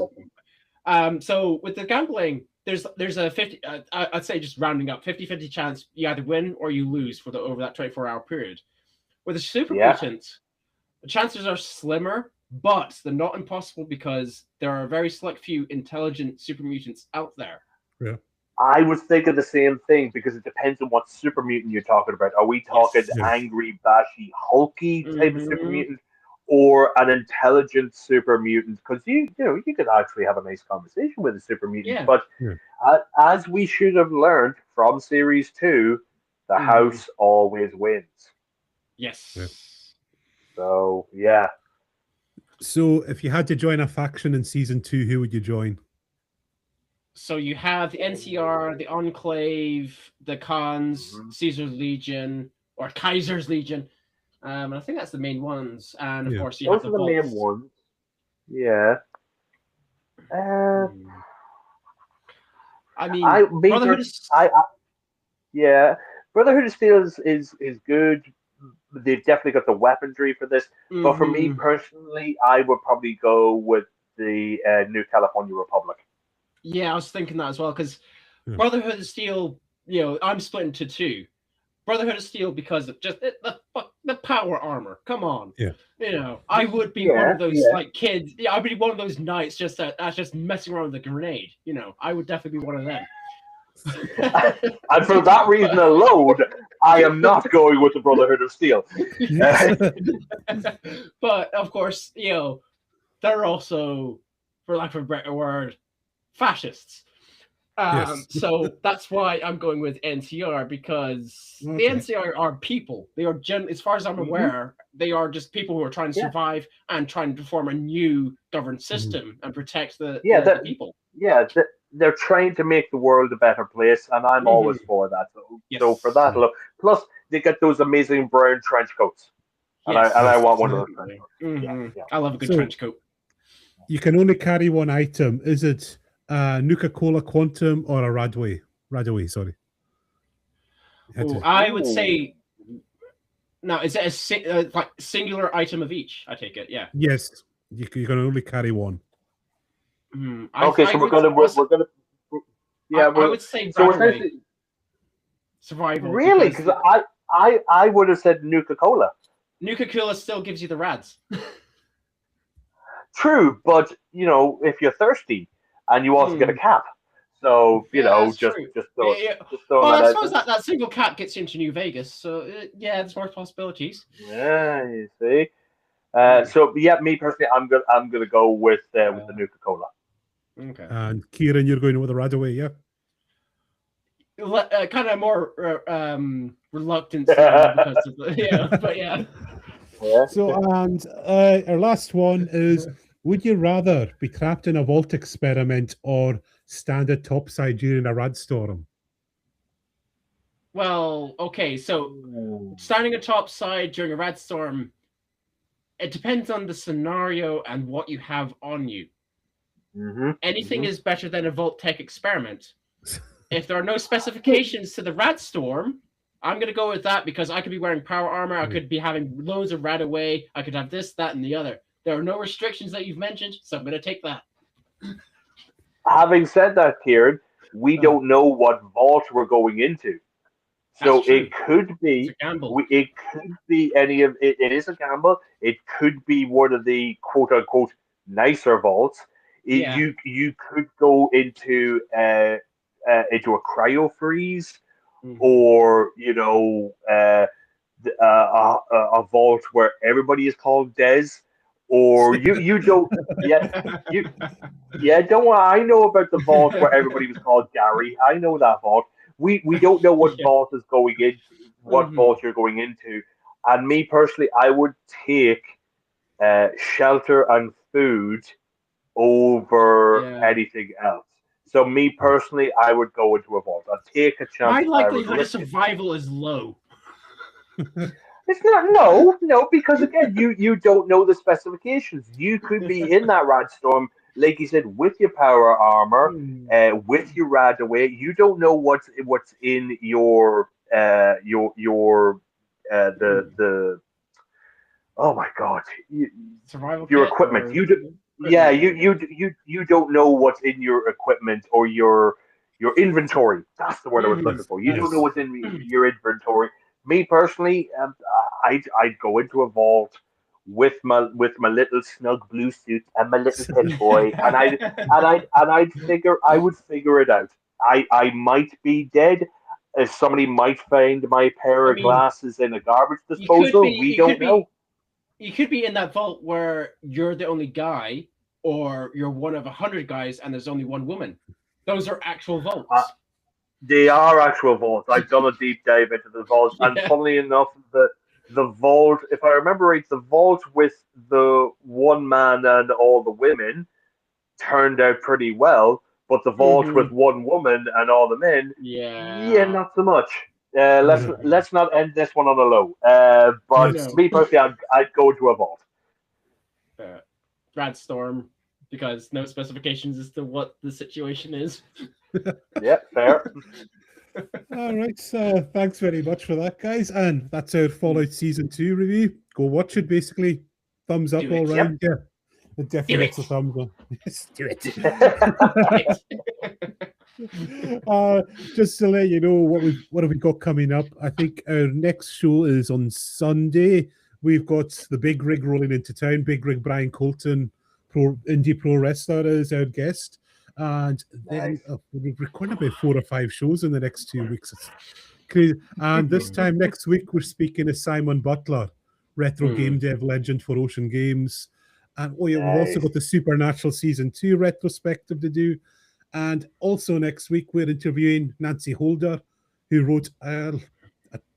So with the gambling, there's a 50. I'd say just rounding up 50-50 chance you either win or you lose over that 24-hour period. With a super mutant, the chances are slimmer, but they're not impossible because there are a very select few intelligent super mutants out there. Yeah. I was thinking the same thing because it depends on what super mutant you're talking about. Are we talking angry, bashy, hulky type of super mutant, or an intelligent super mutant? Because you could actually have a nice conversation with a super mutant. But as we should have learned from Series 2, the house always wins. Yes. Yeah. So yeah. So if you had to join a faction in Season 2, who would you join? So you have the NCR, the Enclave, the Khans, Caesar's Legion, or Kaiser's Legion. And I think that's the main ones. And of course, you have the Those are the main ones. Yeah. I mean, Brotherhood of Steel is good. They've definitely got the weaponry for this. But for me personally, I would probably go with the New California Republic. Yeah, I was thinking that as well, because Brotherhood of Steel, I'm split into two. Brotherhood of Steel because of just the power armor. Come on. Yeah. I would be one of those like kids. Yeah, I'd be one of those knights that's just messing around with a grenade. I would definitely be one of them. And for that reason alone, I am not going with the Brotherhood of Steel. But of course, they're also, for lack of a better word, fascists. So that's why I'm going with NCR, because the NCR are people. They are as far as I'm aware, they are just people who are trying to survive and trying to form a new governed system and protect the people. Yeah, they're trying to make the world a better place, and I'm always for that. So for that, look, plus they get those amazing brown trench coats, and I want one of those trench coats. I love a good trench coat. You can only carry one item. Is it Nuka Cola Quantum or a Radway? Radway, sorry. I would say. Now, is it a like singular item of each? I take it, yeah. Yes, you can only carry one. Okay, so we're gonna. I would say so essentially survival. Really, because I would have said Nuka Cola. Nuka Cola still gives you the rads. True, but if you're thirsty and you also get a cap, so just throw I suppose that single cap gets you into New Vegas, so there's more possibilities. Yeah, you see. So me personally, I'm gonna go with the Nuka Cola. Okay. And Kieran, you're going with the Radaway, yeah? Kind of more reluctant because of but yeah. So, and our last one is: would you rather be trapped in a vault experiment or stand at topside during a rad storm? Well, okay, so standing atop side during a rad storm, it depends on the scenario and what you have on you. Anything is better than a Vault Tech experiment. If there are no specifications to the rad storm, I'm going to go with that because I could be wearing power armor, I could be having loads of rad away, I could have this, that, and the other. There are no restrictions that you've mentioned, so I'm going to take that. Having said that, Kieran, we don't know what vault we're going into. So it could be it could be any of it. It is a gamble. It could be one of the quote unquote nicer vaults. You could go into a cryo freeze, or a vault where everybody is called Des, or you don't don't worry. I know about the vault where everybody was called Gary. I know that vault. We don't know what vault is going in, what vault you're going into. And me personally, I would take shelter and food over anything else. So me personally, I would go into a vault. I'd take a chance. My likelihood of survival is low. It's not no, because again, you don't know the specifications. You could be in that rad storm, like you said, with your power armor, with your rad away. You don't know what's in your oh my god, survival your equipment. You don't know what's in your equipment or your inventory. That's the word I was looking for. You don't know what's in your inventory. Me personally, I'd go into a vault with my little snug blue suit and my little pit boy, and I would figure it out. I might be dead. Somebody might find my pair of glasses in a garbage disposal. We don't know. You could be in that vault where you're the only guy, or you're one of 100 guys, and there's only one woman. Those are actual vaults. They are actual vaults. I've done a deep dive into the vaults, and funnily enough, the vault, if I remember right, the vault with the one man and all the women turned out pretty well, but the vault with one woman and all the men, not so much. Let's not end this one on a low. But me personally, I'd go to a vault. Rad storm, because no specifications as to what the situation is. Yeah, fair. All right, so thanks very much for that, guys. And that's our Fallout Season 2 review. Go watch it, basically. Thumbs up all round. Yeah, it definitely gets a thumbs up. Yes, do it. Just to let you know what have we got coming up. I think our next show is on Sunday. We've got the Big Rig rolling into town. Big Rig Brian Colton, indie pro wrestler, is our guest. And then we've recorded about 4 or 5 shows in the next 2 weeks. It's crazy. And this time next week, we're speaking to Simon Butler, retro game dev legend for Ocean Games. And we've also got the Supernatural Season 2 retrospective to do. And also next week, we're interviewing Nancy Holder, who wrote a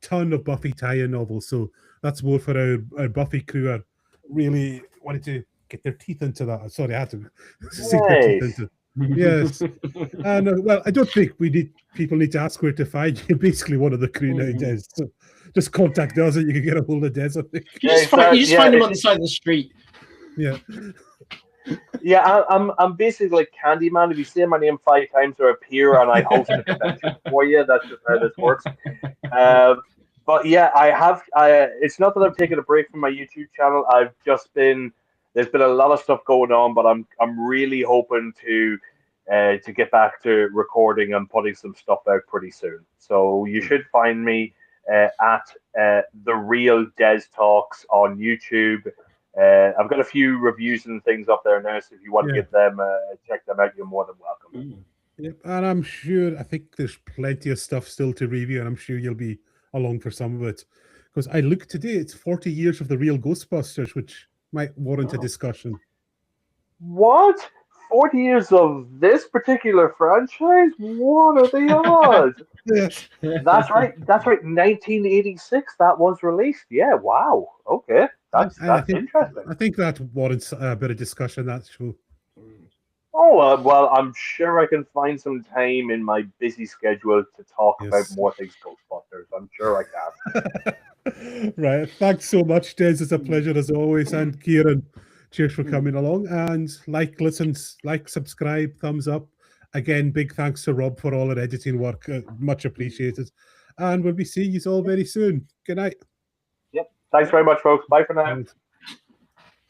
ton of Buffy tie-in novels. So that's more for our Buffy crew are really wanted to get their teeth into that. Sorry, I had to sink their teeth into it. Yes. And well, I don't think people need to ask where to find you. Basically, one of the crew now, Des. So just contact us and you can get a hold of Des. You just find them on the side of the street. Yeah. Yeah, I'm basically like Candyman. If you say my name 5 times or appear and I host a convention for you, that's just how this works. But yeah, it's not that I've taken a break from my YouTube channel. There's been a lot of stuff going on, but I'm really hoping to get back to recording and putting some stuff out pretty soon. So you should find me at The Real Des Talks on YouTube. I've got a few reviews and things up there now, so if you want to get them, check them out, you're more than welcome. Yep, and I think there's plenty of stuff still to review, and I'm sure you'll be along for some of it. Because I looked today, it's 40 years of the real Ghostbusters, which might warrant a discussion. What? 40 years of this particular franchise? What are the odds? Yes. That's right. 1986 that was released. Yeah, wow. Okay. That's interesting. I think that warrants a bit of discussion, that show. Oh, well, I'm sure I can find some time in my busy schedule to talk about Yes. more things Ghostbusters. I'm sure I can. Right. Thanks so much, Des. It's a pleasure as always. And Kieran, cheers for coming along. And like, subscribe, thumbs up. Again, big thanks to Rob for all her editing work. Much appreciated. And we'll be seeing you all very soon. Good night. Yep. Thanks very much, folks. Bye for now. And